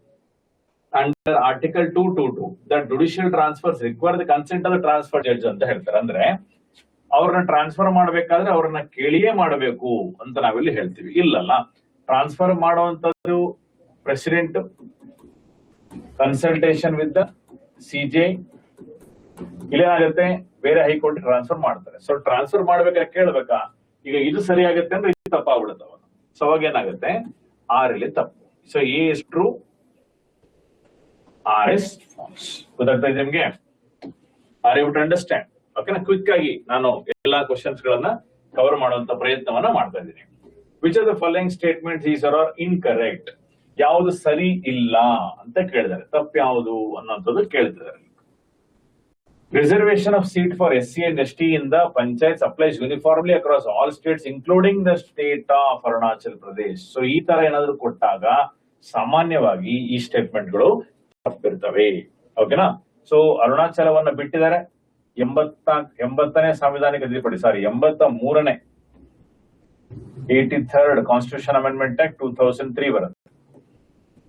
under article 222 that judicial transfers require the consent of the transfer judge ಅಂತ ಹೇಳ್ತಾರೆ. ಅಂದ್ರೆ ಅವ್ರನ್ನ ಟ್ರಾನ್ಸ್ಫರ್ ಮಾಡ್ಬೇಕಾದ್ರೆ ಅವ್ರನ್ನ ಕೇಳಿಯೇ ಮಾಡಬೇಕು ಅಂತ ನಾವಿಲ್ಲಿ ಹೇಳ್ತೀವಿ. ಇಲ್ಲಲ್ಲ, ಟ್ರಾನ್ಸ್ಫರ್ ಮಾಡುವಂತದ್ದು president consultation with the CJ, ಇಲ್ಲೇನಾಗುತ್ತೆ ಬೇರೆ ಹೈಕೋರ್ಟ್ ಟ್ರಾನ್ಸ್ಫರ್ ಮಾಡ್ತಾರೆ. ಸೊ ಟ್ರಾನ್ಸ್ಫರ್ ಮಾಡ್ಬೇಕಾದ್ರೆ ಕೇಳ್ಬೇಕಾ, ಈಗ ಇದು ಸರಿ ಆಗುತ್ತೆ ಅಂದ್ರೆ ಇದು ತಪ್ಪಾಗ್ಬಿಡುತ್ತೆ ಅವಾಗ. ಸೊ ಅವಾಗ ಏನಾಗುತ್ತೆ, ಆರ್ ಇಲ್ಲಿ ತಪ್ಪು. So A is true, R is false. ಗೊತ್ತಾಗ್ತಾ ಇದೆ ನಿಮ್ಗೆ? Are you to understand? ಓಕೆನಾ, ಕ್ವಿಕ್ ಆಗಿ ನಾನು ಎಲ್ಲಾ ಕ್ವಶನ್ಸ್ ಗಳನ್ನ ಕವರ್ ಮಾಡುವಂತ ಪ್ರಯತ್ನವನ್ನ ಮಾಡ್ತಾ ಇದ್ದೀನಿ. Which are the following statements is are incorrect? ಯಾವುದು ಸರಿ ಇಲ್ಲ ಅಂತ ಕೇಳಿದ್ದಾರೆ, ತಪ್ಪು ಯಾವುದು ಅನ್ನೋಂಥದ್ದು ಕೇಳ್ತಿದ್ದಾರೆ. Reservation of seat for SC and ST in the panchayats applies uniformly across all states including the state of Arunachal Pradesh. So ಈ ತರ ಏನಾದ್ರು ಕೊಟ್ಟಾಗ ಸಾಮಾನ್ಯವಾಗಿ ಈ ಸ್ಟೇಟ್ಮೆಂಟ್ ಗಳು ತಪ್ಪಿರ್ತವೆ. ಓಕೆನಾ, ಸೊ ಅರುಣಾಚಲವನ್ನ ಬಿಟ್ಟಿದ್ದಾರೆ. 83ನೇ ಸಾಂವಿಧಾನಿಕ ತಿದ್ದುಪಡಿ, 83ನೇ 83rd ಕಾನ್ಸ್ಟಿಟ್ಯೂಷನ್ ಅಮೆಂಡ್ಮೆಂಟ್ ಆಕ್ಟ್ 2003 ಬರುತ್ತೆ.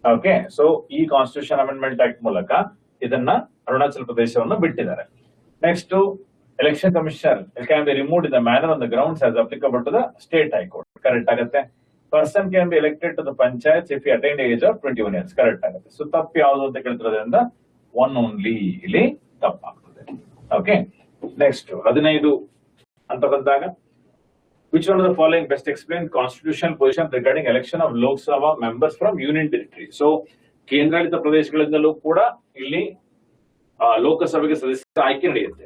ಓಕೆ, ಸೊ ಈ ಕಾನ್ಸ್ಟಿಟ್ಯೂಷನ್ ಅಮೆಂಡ್ಮೆಂಟ್ ಆಕ್ಟ್ ಮೂಲಕ ಇದನ್ನ ಅರುಣಾಚಲ ಪ್ರದೇಶವನ್ನು ಬಿಟ್ಟಿದ್ದಾರೆ. Next, election commissioner can be removed in the manner on the grounds as applicable to the state high court, correct ಆಗುತ್ತೆ. Person can be elected to the panchayat if he attained age of 21 years, correct ಆಗುತ್ತೆ. ಸೊ ತಪ್ಪು ಯಾವುದು ಅಂತ ಕೇಳ್ತಿರೋದ್ರಿಂದ ಒನ್ ಓನ್ಲಿ ಇಲ್ಲಿ ತಪ್ಪಾಗ್ತದೆ. ಓಕೆ, ನೆಕ್ಸ್ಟ್ 15 ಅಂತ ಬಂದಾಗ which one of the following best explain constitutional position regarding election of Lok Sabha members from union territory? So ಕೇಂದ್ರಾಡಳಿತ ಪ್ರದೇಶಗಳಿಂದಲೂ ಕೂಡ ಇಲ್ಲಿ ಲೋಕಸಭೆಗೆ ಸದಸ್ಯರ ಆಯ್ಕೆ ನಡೆಯುತ್ತೆ.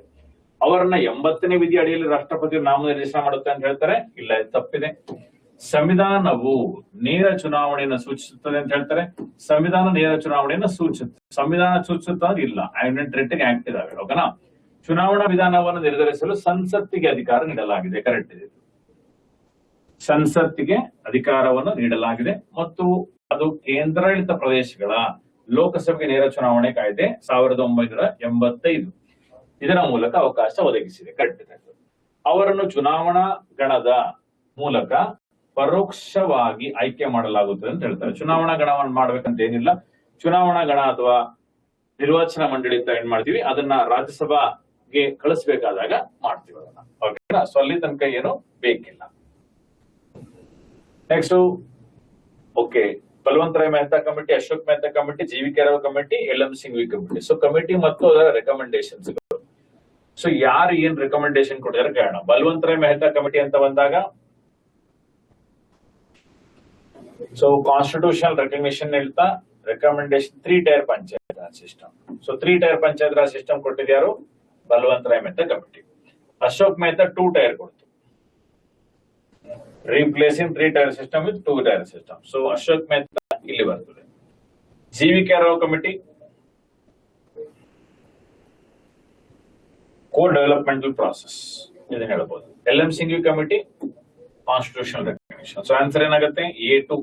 ಅವರನ್ನ 80ನೇ ವಿಧಿ ಅಡಿಯಲ್ಲಿ ರಾಷ್ಟ್ರಪತಿ ನಾಮನಿರ್ದೇಶನ ಮಾಡುತ್ತೆ ಅಂತ ಹೇಳ್ತಾರೆ, ಇಲ್ಲ ಇದು ತಪ್ಪಿದೆ. ಸಂವಿಧಾನವು ನೇರ ಚುನಾವಣೆಯನ್ನು ಸೂಚಿಸುತ್ತದೆ ಅಂತ ಹೇಳ್ತಾರೆ, ಸಂವಿಧಾನ ನೇರ ಚುನಾವಣೆಯನ್ನು ಸೂಚಿಸುತ್ತೆ. ಸಂವಿಧಾನ ಸೂಚಿಸುತ್ತ ಇಲ್ಲ, ಯೂನಿಯನ್ ಟೆರಿಟರಿ ಆಕ್ಟ್ ಇದಾವೆ. ಓಕೆನಾ, ಚುನಾವಣಾ ವಿಧಾನವನ್ನು ನಿರ್ಧರಿಸಲು ಸಂಸತ್ತಿಗೆ ಅಧಿಕಾರ ನೀಡಲಾಗಿದೆ, ಕರೆಕ್ಟ್ ಇದೆ. ಸಂಸತ್ತಿಗೆ ಅಧಿಕಾರವನ್ನು ನೀಡಲಾಗಿದೆ ಮತ್ತು ಅದು ಕೇಂದ್ರಾಡಳಿತ ಪ್ರದೇಶಗಳ ಲೋಕಸಭೆಗೆ ನೇರ ಚುನಾವಣೆ ಕಾಯ್ದೆ 1985 ಇದರ ಮೂಲಕ ಅವಕಾಶ ಒದಗಿಸಿದೆ, ಕರೆಕ್ಟ್ ಇದೆ. ಅವರನ್ನು ಚುನಾವಣಾ ಗಣದ ಮೂಲಕ ಪರೋಕ್ಷವಾಗಿ ಆಯ್ಕೆ ಮಾಡಲಾಗುತ್ತದೆ ಅಂತ ಹೇಳ್ತಾರೆ. ಚುನಾವಣಾ ಗಣವನ್ನು ಮಾಡ್ಬೇಕಂತ ಏನಿಲ್ಲ, ಚುನಾವಣಾ ಗಣ ಅಥವಾ ನಿರ್ವಾಚನ ಮಂಡಳಿ ಅಂತ ಏನ್ ಮಾಡ್ತೀವಿ ಅದನ್ನ ರಾಜ್ಯಸಭಾಗೆ ಕಳಿಸ್ಬೇಕಾದಾಗ ಮಾಡ್ತೀವಿ ಅದನ್ನ. ಓಕೆನಾ, ಸೊ ಅಲ್ಲಿ ತನಕ ಏನು ಬೇಕಿಲ್ಲ. Next, okay, Balwantrai Mehta committee, Ashok Mehta committee, GVK Rao committee, LM Singhvi committee. So committee ಮತ್ತು ಅದರ ರೆಕಮೆಂಡೇಶನ್ಸ್. ಸೊ ಯಾರು ಏನ್ ರೆಕಮೆಂಡೇಶನ್ ಕೊಟ್ಟಿದ್ದಾರೆ ಕೇಳೋಣ. ಬಲವಂತರಾಯ್ ಮೆಹ್ತಾ ಕಮಿಟಿ ಅಂತ ಬಂದಾಗ ಸೊ ಕಾನ್ಸ್ಟಿಟ್ಯೂಷನಲ್ ರೆಕಗ್ನಿಷನ್ ಹೇಳ್ತಾ recommendation 3 tier panchayat raj system. So 3 tier panchayat raj system ಕೊಟ್ಟಿದ್ಯಾರು? ಬಲವಂತರಾಯ್ ಮೆಹ್ತಾ ಕಮಿಟಿ. ಅಶೋಕ್ ಮೆಹ್ತಾ 2 ಟೈರ್ ಕೊಡ್ತು, replacing 3 tier system with 2 tier system. So Ashok Mehta ಇಲ್ಲಿ ಬರ್ತದೆ. GVK Rao committee core developmental process ಇದನ್ನ ಹೇಳ್ಬೋದು. LM Singhvi committee constitutional recognition. So answer ಏನಾಗುತ್ತೆ? A2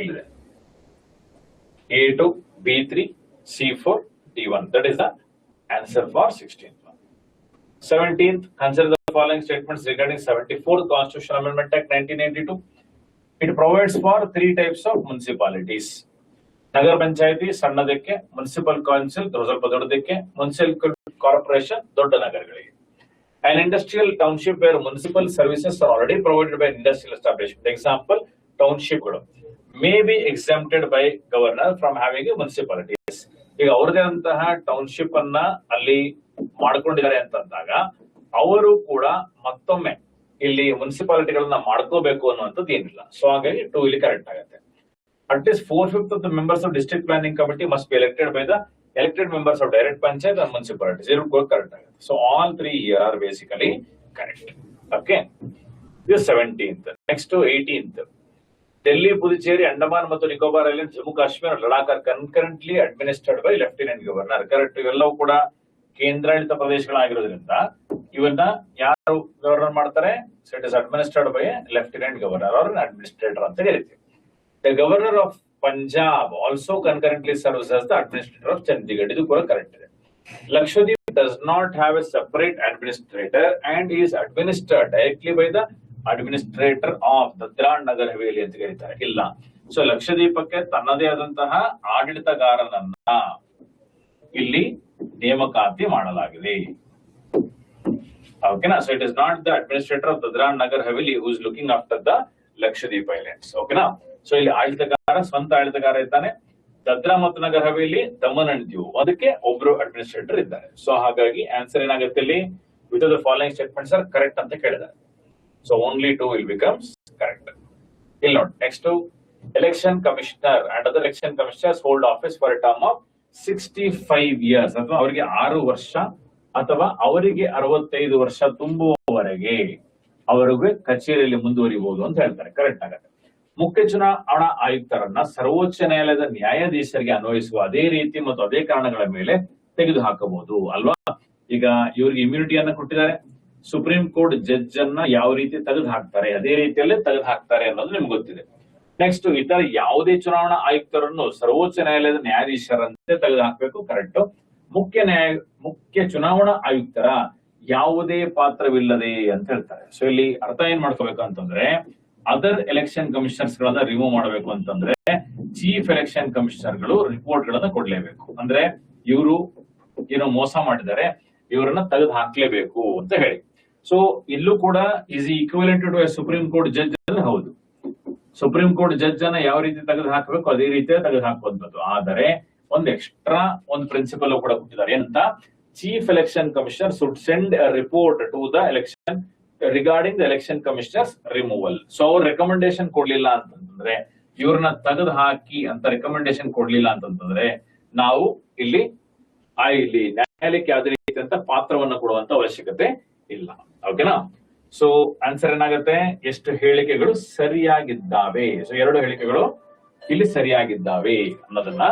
ಇಲ್ಲಿದೆ. A2, B3, C4, D1. That is the answer for 16th one. 17th, consider the following statements regarding 74th Constitutional Amendment Act 1982. It provides for 3 types of municipalities. ನಗರ ಪಂಚಾಯತಿ ಸಣ್ಣದಕ್ಕೆ, ಮುನ್ಸಿಪಲ್ ಕೌನ್ಸಿಲ್ ಸ್ವಲ್ಪ ದೊಡ್ಡದಕ್ಕೆ, ಮುನ್ಸಿಪಲ್ ಕಾರ್ಪೊರೇಷನ್ ದೊಡ್ಡ ನಗರಗಳಿಗೆ. An industrial township where municipal services are already provided by industrial establishment. Example, township ಗಳು may be exempted by governor from having a municipalities. ಈಗ ಅವರದೇ ಅಂತಹ ಟೌನ್ಶಿಪ್ ಅನ್ನ ಅಲ್ಲಿ ಮಾಡ್ಕೊಂಡಿದ್ದಾರೆ ಅಂತಂದಾಗ ಅವರು ಕೂಡ ಮತ್ತೊಮ್ಮೆ ಇಲ್ಲಿ ಮುನ್ಸಿಪಾಲಿಟಿಗಳನ್ನ ಮಾಡ್ಕೋಬೇಕು ಅನ್ನುವಂಥದ್ದು ಏನಿಲ್ಲ. ಸೊ ಹಾಗಾಗಿ 2 ಇಲ್ಲಿ ಕರೆಕ್ಟ್ ಆಗುತ್ತೆ. at least 4/5 of the members of district planning committee must be elected by the elected members of direct panchayat and municipalities. Correct. So all three here are basically correct. Okay. This 17th. Next to 18th. Delhi, Puducherry, Andaman ಮತ್ತು Nicobar Islands, Jammu Kashmir, Ladakh are concurrently administered by Lieutenant Governor. Correct. ಇವೆಲ್ಲವೂ ಕೂಡ ಕೇಂದ್ರಾಡಳಿತ ಪ್ರದೇಶಗಳಾಗಿರೋದ್ರಿಂದ ಇವನ್ನ ಯಾರು ಗವರ್ನರ್ ಮಾಡ್ತಾರೆ? So it is administered by Lieutenant Governor or an administrator ಅಂತ ಕರೀತೀವಿ. The Governor of Punjab also concurrently serves as the administrator of Chandigarh. ಇದು ಕೂಡ ಕರೆಕ್ಟ್ ಇದೆ. Lakshadweep does not have a separate administrator and is administered directly by the administrator of Dadra and Nagar Haveli ಅಂತ ಕರೀತಾರೆ. ಇಲ್ಲ. ಸೊ ಲಕ್ಷದ್ವೀಪಕ್ಕೆ ತನ್ನದೇ ಆದಂತಹ ಆಡಳಿತಗಾರನನ್ನ ಇಲ್ಲಿ ನೇಮಕಾತಿ ಮಾಡಲಾಗಿದೆ. ಓಕೆನಾ? So it is not the administrator of Dadra and Nagar Haveli who is looking after the Lakshadweep Islands. ಓಕೆನಾ? ಸೊ ಇಲ್ಲಿ ಆಡಳಿತಗಾರ ಸ್ವಂತ ಆಡಳಿತಗಾರ ಇದ್ದಾನೆ. ದದ್ರಾ ಮತ್ತು ನಗರ ಹವೇಲಿ, ದಮನ್ ಅಂಡ್ ದಿಯು ಅದಕ್ಕೆ ಒಬ್ರು ಅಡ್ಮಿನಿಸ್ಟ್ರೇಟರ್ ಇದ್ದಾರೆ. ಸೊ ಹಾಗಾಗಿ ಆನ್ಸರ್ ಏನಾಗುತ್ತೆ ಇಲ್ಲಿ? With the following statements are correct ಅಂತ ಕೇಳಿದ್ದಾರೆ. So only 2 will becomes correct. ಇಲ್ಲಿ ನೋಡಿ, next election commissioner and other election commissioners hold office for A term of 65 years ಅಥವಾ ಅವರಿಗೆ 6 ವರ್ಷ ಅಥವಾ ಅವರಿಗೆ 65 ವರ್ಷ ತುಂಬುವವರೆಗೆ ಅವರಿಗೆ ಕಚೇರಿಯಲ್ಲಿ ಮುಂದುವರಿಬಹುದು ಅಂತ ಹೇಳ್ತಾರೆ. ಕರೆಕ್ಟ್ ಆಗುತ್ತೆ. ಮುಖ್ಯ ಚುನಾವಣಾ ಆಯುಕ್ತರನ್ನ ಸರ್ವೋಚ್ಚ ನ್ಯಾಯಾಲಯದ ನ್ಯಾಯಾಧೀಶರಿಗೆ ಅನ್ವಯಿಸುವ ಅದೇ ರೀತಿ ಮತ್ತು ಅದೇ ಕಾರಣಗಳ ಮೇಲೆ ತೆಗೆದು ಹಾಕಬಹುದು ಅಲ್ವಾ? ಈಗ ಇವ್ರಿಗೆ ಇಮ್ಯುನಿಟಿಯನ್ನ ಕೊಟ್ಟಿದ್ದಾರೆ. ಸುಪ್ರೀಂ ಕೋರ್ಟ್ ಜಡ್ಜ್ ಅನ್ನ ಯಾವ ರೀತಿ ತೆಗೆದು ಹಾಕ್ತಾರೆ ಅದೇ ರೀತಿಯಲ್ಲೇ ತೆಗೆದು ಹಾಕ್ತಾರೆ ಅನ್ನೋದು ನಿಮ್ಗೆ ಗೊತ್ತಿದೆ. ನೆಕ್ಸ್ಟ್, ಇತರ ಯಾವುದೇ ಚುನಾವಣಾ ಆಯುಕ್ತರನ್ನು ಸರ್ವೋಚ್ಚ ನ್ಯಾಯಾಲಯದ ನ್ಯಾಯಾಧೀಶರಂತೆ ತೆಗೆದು ಹಾಕಬೇಕು. ಕರೆಕ್ಟ್. ಮುಖ್ಯ ಚುನಾವಣಾ ಆಯುಕ್ತರ ಯಾವುದೇ ಪಾತ್ರವಿಲ್ಲದೆ ಅಂತ ಹೇಳ್ತಾರೆ. ಸೊ ಇಲ್ಲಿ ಅರ್ಥ ಏನ್ ಮಾಡ್ಕೋಬೇಕು ಅಂತಂದ್ರೆ, ಅದರ್ ಎಲೆಕ್ಷನ್ ಕಮಿಷನರ್ಸ್ ಗಳನ್ನ ರಿಮೂವ್ ಮಾಡಬೇಕು ಅಂತಂದ್ರೆ ಚೀಫ್ ಎಲೆಕ್ಷನ್ ಕಮಿಷನರ್ ಗಳು ರಿಪೋರ್ಟ್ ಗಳನ್ನ ಕೊಡ್ಲೇಬೇಕು. ಅಂದ್ರೆ ಇವರು ಏನೋ ಮೋಸ ಮಾಡಿದ್ದಾರೆ, ಇವರನ್ನ ತೆಗೆದು ಹಾಕ್ಲೇಬೇಕು ಅಂತ ಹೇಳಿ. ಸೊ ಇಲ್ಲೂ ಕೂಡ is equivalent to a supreme court judge ಅಂದ್ರೆ ಹೌದು, ಸುಪ್ರೀಂ ಕೋರ್ಟ್ ಜಡ್ಜ್ ಅನ್ನ ಯಾವ ರೀತಿ ತೆಗೆದು ಹಾಕಬೇಕು ಅದೇ ರೀತಿಯ ತೆಗೆದು ಹಾಕುವಂಥದ್ದು. ಆದರೆ ಒಂದು ಎಕ್ಸ್ಟ್ರಾ ಒಂದು ಪ್ರಿನ್ಸಿಪಲ್ ಕೂಡ ಕೊಟ್ಟಿದ್ದಾರೆ. ಎಂತ? Chief election commissioner should send a report to the election regarding the election commissioners removal. So ಅವ್ರು ರೆಕಮೆಂಡೇಶನ್ ಕೊಡ್ಲಿಲ್ಲ ಅಂತಂದ್ರೆ, ಇವ್ರನ್ನ ತೆಗೆದು ಹಾಕಿ ಅಂತ ರೆಕಮೆಂಡೇಶನ್ ಕೊಡ್ಲಿಲ್ಲ ಅಂತಂದ್ರೆ ನಾವು ಇಲ್ಲಿ ನ್ಯಾಯಾಲಯಕ್ಕೆ ಯಾವುದೇ ರೀತಿಯಂತ ಪಾತ್ರವನ್ನು ಕೊಡುವಂತ ಅವಶ್ಯಕತೆ ಇಲ್ಲ. ಓಕೆನಾ? ಸೊ ಆನ್ಸರ್ ಏನಾಗುತ್ತೆ? ಎಷ್ಟು ಹೇಳಿಕೆಗಳು ಸರಿಯಾಗಿದ್ದಾವೆ? ಸೊ 2 ಹೇಳಿಕೆಗಳು ಇಲ್ಲಿ ಸರಿಯಾಗಿದ್ದಾವೆ ಅನ್ನೋದನ್ನ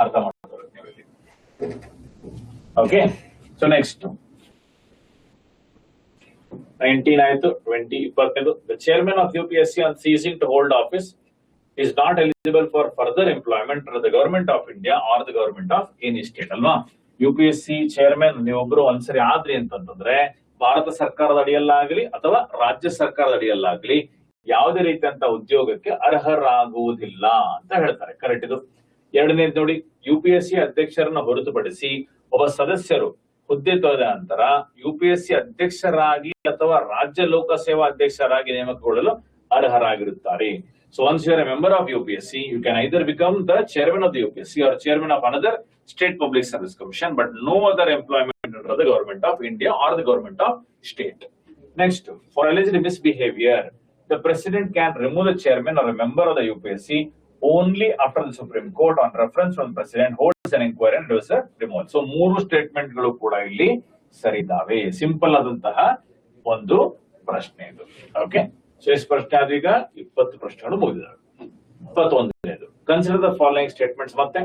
ಅರ್ಥ ಮಾಡ್ಕೊಳ್ಬೇಕು. ಓಕೆ. ಸೊ ನೆಕ್ಸ್ಟ್ 19 ಆಯ್ತು. 20 25. The chairman of UPSC on ceasing to hold office is not eligible for further employment under the government of India or the government of any state. ಅಲ್ವಾ? UPSC ಚೇರ್ಮನ್ ನೀವೊಬ್ರು ಒಂದ್ಸರಿ ಆದ್ರಿ ಅಂತಂದ್ರೆ ಭಾರತ ಸರ್ಕಾರದ ಅಡಿಯಲ್ಲಾಗ್ಲಿ ಅಥವಾ ರಾಜ್ಯ ಸರ್ಕಾರದ ಅಡಿಯಲ್ಲಾಗ್ಲಿ ಯಾವುದೇ ರೀತಿಯಂತ ಉದ್ಯೋಗಕ್ಕೆ ಅರ್ಹರಾಗುವುದಿಲ್ಲ ಅಂತ ಹೇಳ್ತಾರೆ. ಕರೆಕ್ಟ್. ಇದು 2ನೇದು ನೋಡಿ, UPSC ಅಧ್ಯಕ್ಷರನ್ನ ಹೊರತುಪಡಿಸಿ ಒಬ್ಬ ಸದಸ್ಯರು ಹುದ್ದೆ ತೊರೆದ ನಂತರ UPSC ಅಧ್ಯಕ್ಷರಾಗಿ ಅಥವಾ ರಾಜ್ಯ ಲೋಕಸೇವಾ ಅಧ್ಯಕ್ಷರಾಗಿ ನೇಮಕಗೊಳ್ಳಲು ಅರ್ಹರಾಗಿರುತ್ತಾರೆ. So once you are a member of UPSC, you can either become the chairman of the UPSC or chairman of another state public service commission, but no other employment under the government of India or the government of state. Next, for alleged misbehavior, the president can remove the chairman or a member of the UPSC only after the Supreme Court on reference from the president holds an inquiry and does a removal. So 3 statement ಗಳು ಕೂಡ ಇಲ್ಲಿ ಸರಿದಾವೆ. ಸಿಂಪಲ್ ಆದಂತಹ ಒಂದು ಪ್ರಶ್ನೆ ಇದು. ಓಕೆ. ಸೊ ಎಷ್ಟು ಪ್ರಶ್ನೆ ಆದ್ರೂ ಈಗ 20 ಪ್ರಶ್ನೆಗಳು ಮುಗಿದಿದ್ದಾವೆ. 21ನೇದು, ಕನ್ಸಿಡರ್ ದ ಫಾಲೋಯಿಂಗ್ ಸ್ಟೇಟ್ಮೆಂಟ್ಸ್. ಮತ್ತೆ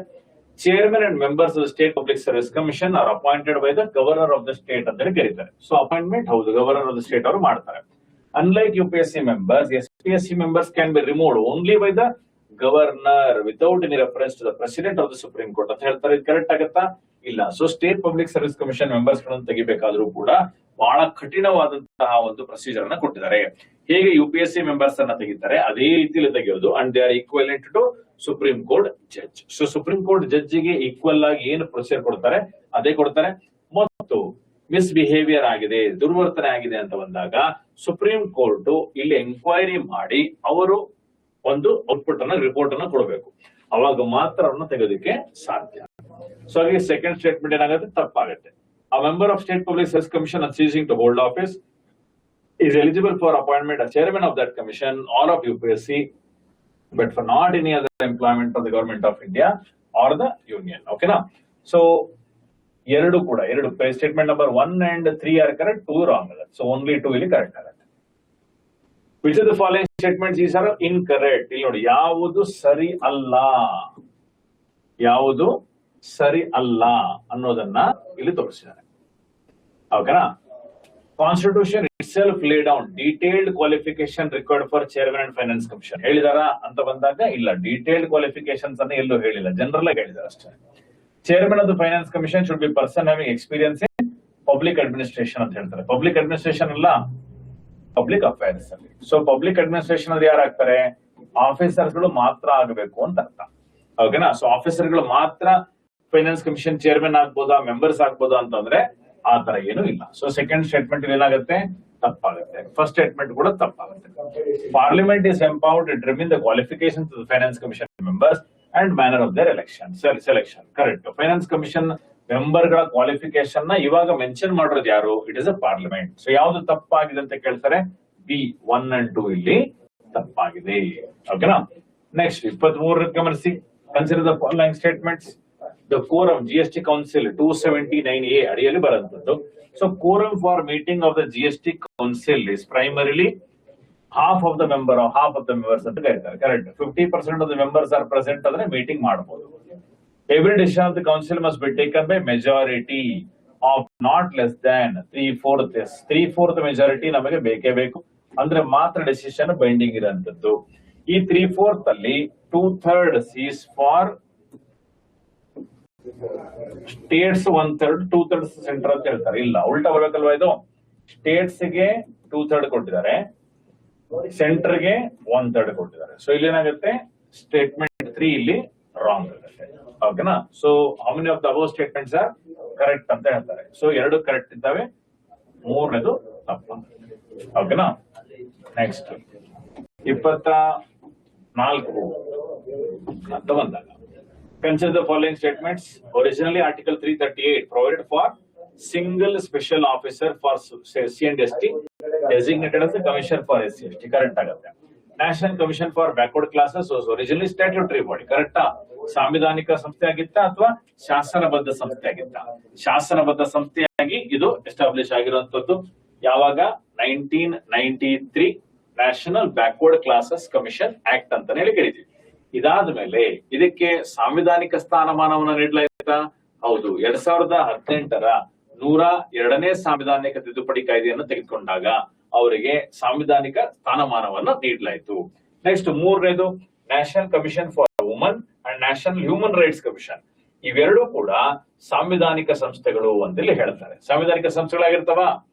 chairman and members of the state public service commission R appointed by the governor of the state ಅಂತ ಹೇಳಿ ಕರೀತಾರೆ. ಸೊ ಅಪಾಯಿಂಟ್ಮೆಂಟ್ ಹೌದು, ಗವರ್ನರ್ ಆಫ್ ದ ಸ್ಟೇಟ್ ಅವರು ಮಾಡ್ತಾರೆ. Unlike UPSC members, SPSC members can be removed only by the governor without any reference to the president of the Supreme Court ಅಂತ ಹೇಳ್ತಾರೆ. ಕರೆಕ್ಟ್ ಆಗತ್ತಾ? ಇಲ್ಲ. So state public service commission members ಗಳನ್ನು ತೆಗಿಬೇಕಾದ್ರೂ ಕೂಡ ಬಹಳ ಕಠಿಣವಾದಂತಹ ಒಂದು ಪ್ರೊಸೀಜರ್ ಅನ್ನ ಕೊಟ್ಟಿದ್ದಾರೆ. ಹೇಗೆ UPSC ಮೆಂಬರ್ಸ್ ಅನ್ನ ತೆಗಿತಾರೆ ಅದೇ ರೀತಿಯಲ್ಲಿ ತೆಗೆಯೋದು. And they are equivalent to supreme court judge. So supreme court ಜಡ್ಜಿಗೆ ಈಕ್ವಲ್ ಆಗಿ ಏನು ಪ್ರೊಸೀಜರ್ ಕೊಡ್ತಾರೆ ಅದೇ ಕೊಡ್ತಾರೆ. ಮತ್ತು ಮಿಸ್ಬಿಹೇವಿಯರ್ ಆಗಿದೆ, ದುರ್ವರ್ತನೆ ಆಗಿದೆ ಅಂತ ಬಂದಾಗ ಸುಪ್ರೀಂ ಕೋರ್ಟ್ ಇಲ್ಲಿ ಎಂಕ್ವೈರಿ ಮಾಡಿ ಅವರು ಒಂದು ಔಟ್ಪುಟ್ ಅನ್ನ ರಿಪೋರ್ಟ್ ಅನ್ನ ಕೊಡಬೇಕು. ಅವಾಗ ಮಾತ್ರ ಅವನ್ನ ತೆಗೆಯೋದಕ್ಕೆ ಸಾಧ್ಯ. ಸೊ ಹಾಗೆ ಸೆಕೆಂಡ್ ಸ್ಟೇಟ್ಮೆಂಟ್ ಏನಾಗುತ್ತೆ? ತಪ್ಪಾಗುತ್ತೆ. A member of State Public Service Commission on ceasing to hold office is eligible for appointment as chairman of that commission or of UPSC but for not any other employment of the government of India or the union. Okay na? So ಎರಡು statement number 1 and 3 are correct, 2 wrong. So only 2 ಇಲ್ಲಿ correct ಆಗುತ್ತೆ. Which of the following statements these are incorrect? ಇಲ್ಲಿ ನೋಡಿ, ಯಾವುದು ಸರಿ ಅಲ್ಲ, ಯಾವುದು ಸರಿ ಅಲ್ಲ ಅನ್ನೋದನ್ನ ಇಲ್ಲಿ ತೋರಿಸಿದ್ದಾರೆ. ಓಕೆನಾ? Constitution itself laid down detailed qualification required for chairman and finance commission. ಹೇಳಿದಾರ ಅಂತ ಬಂದಾಗ ಇಲ್ಲ, detailed qualifications ಅನ್ನು ಎಲ್ಲೂ ಹೇಳಿಲ್ಲ, ಜನರಲ್ ಆಗಿ ಹೇಳಿದಾರೆ ಅಷ್ಟೇ. Chairman of the finance commission should be person having experience in public administration ಅಂತ ಹೇಳ್ತಾರೆ. ಪಬ್ಲಿಕ್ ಅಡ್ಮಿನಿಸ್ಟ್ರೇಷನ್ ಅಲ್ಲ, ಪಬ್ಲಿಕ್ ಅಫೇರ್ಸ್ ಅಲ್ಲಿ. ಸೊ ಪಬ್ಲಿಕ್ ಅಡ್ಮಿನಿಸ್ಟ್ರೇಷನ್ ಅಲ್ಲಿ ಯಾರು ಆಗ್ತಾರೆ? ಆಫೀಸರ್ಸ್ ಗಳು ಮಾತ್ರ ಆಗಬೇಕು ಅಂತ ಅರ್ಥ. ಓಕೆನಾ? ಸೊ ಆಫೀಸರ್ ಗಳು ಮಾತ್ರ ಫೈನಾನ್ಸ್ ಕಮಿಷನ್ ಚೇರ್ಮನ್ ಆಗ್ಬೋದಾ, ಮೆಂಬರ್ಸ್ ಆಗ್ಬೋದಾ ಅಂತಂದ್ರೆ ಆ ತರ ಏನು ಇಲ್ಲ. ಸೊ ಸೆಕೆಂಡ್ ಸ್ಟೇಟ್ಮೆಂಟ್ ಏನಾಗುತ್ತೆ? ತಪ್ಪಾಗುತ್ತೆ. ಫಸ್ಟ್ ಸ್ಟೇಟ್ಮೆಂಟ್ ಕೂಡ ತಪ್ಪಾಗುತ್ತೆ. Parliament is empowered to determine the qualifications of the finance commission members and manner of their election selection. Correct. Finance commission member ಗಳ ಕ್ವಾಲಿಫಿಕೇಶನ್ ನ ಇವಾಗ ಮೆನ್ಷನ್ ಮಾಡೋದು ಯಾರು? It is a parliament. So ಯಾವ್ದು ತಪ್ಪಾಗಿದೆ ಅಂತ ಕೇಳ್ತಾರೆ? ಬಿ 1 and 2 ಇಲ್ಲಿ ತಪ್ಪಾಗಿದೆ. ಓಕೆನಾ? ನೆಕ್ಸ್ಟ್ 23 ಗಮನಿಸಿ. Consider the following statements. The quorum GST Council 279A ಅಡಿಯಲ್ಲಿ ಬರುವಂತದ್ದು. So quorum for meeting of the GST Council is primarily half of the members ಅಂತ ಕರೀತಾರೆ. Correct. 50% of the members are present ಅಂದ್ರೆ ಮೀಟಿಂಗ್ ಮಾಡಬಹುದು. Every decision of the council must be taken by majority of not less than 3/4. 3/4 majority ನಮಗೆ ಬೇಕೇ ಬೇಕು, ಅಂದ್ರೆ ಮಾತ್ರ ಡಿಸಿಷನ್ ಬೈಂಡಿಂಗ್ ಇರುವಂತದ್ದು. ಈ 3/4 ಅಲ್ಲಿ 2/3 is for ಸ್ಟೇಟ್ಸ್, 1/3, 2/3 ಸೆಂಟರ್ ಅಂತ ಹೇಳ್ತಾರೆ. ಇಲ್ಲ, ಉಲ್ಟಾ ಬರ್ಬೇಕಲ್ವಾ ಇದು? ಸ್ಟೇಟ್ಸ್ ಗೆ 2/3 ಕೊಟ್ಟಿದ್ದಾರೆ, ಸೆಂಟರ್ ಗೆ 1/3 ಕೊಟ್ಟಿದ್ದಾರೆ. ಸೊ ಇಲ್ಲಿ ಏನಾಗುತ್ತೆ? ಸ್ಟೇಟ್ಮೆಂಟ್ 3 ಇಲ್ಲಿ ರಾಂಗ್ ಆಗುತ್ತೆ. ಓಕೆನಾ? So how many of the above statements are correct ಅಂತ ಹೇಳ್ತಾರೆ. ಸೊ 2 ಕರೆಕ್ಟ್ ಇದ್ದಾವೆ, 3ನೇದು ತಪ್ಪು. ಓಕೆನಾ? ನೆಕ್ಸ್ಟ್ 24 ಅಂತ ಬಂದಾಗ consider the following statements. Originally Article 338 provided for single special officer for C&ST designated as the Commission for SC/ST. Correct ಆಗುತ್ತೆ. National Commission for Backward Classes was originally statutory body. ಕರೆಕ್ಟಾ? ಸಾಂವಿಧಾನಿಕ ಸಂಸ್ಥೆ ಆಗಿತ್ತಾ ಅಥವಾ ಶಾಸನಬದ್ಧ ಸಂಸ್ಥೆ ಆಗಿತ್ತಾ? ಶಾಸನಬದ್ಧ ಸಂಸ್ಥೆಯಾಗಿ ಇದು ಎಸ್ಟಾಬ್ಲಿಷ್ ಆಗಿರುವಂತದ್ದು ಯಾವಾಗ? 1993 national backward classes commission act ಅಂತ ಹೇಳಿ ಕರೀತೀವಿ. ಇದಾದ ಮೇಲೆ ಇದಕ್ಕೆ ಸಾಂವಿಧಾನಿಕ ಸ್ಥಾನಮಾನವನ್ನು ನೀಡಲಾಯಿತಾ? ಹೌದು. 2018ರ 102ನೇ ಸಾಂವಿಧಾನಿಕ ತಿದ್ದುಪಡಿ ಕಾಯ್ದೆಯನ್ನು ತೆಗೆದುಕೊಂಡಾಗ ಅವರಿಗೆ ಸಾಂವಿಧಾನಿಕ ಸ್ಥಾನಮಾನವನ್ನು ನೀಡಲಾಯಿತು. ನೆಕ್ಸ್ಟ್ 3ನೇದು national commission for woman and national human rights commission. ಇವೆರಡೂ ಕೂಡ ಸಾಂವಿಧಾನಿಕ ಸಂಸ್ಥೆಗಳು ಅಂತೇಳಿ ಹೇಳ್ತಾರೆ. ಸಾಂವಿಧಾನಿಕ ಸಂಸ್ಥೆಗಳಾಗಿರ್ತಾವ?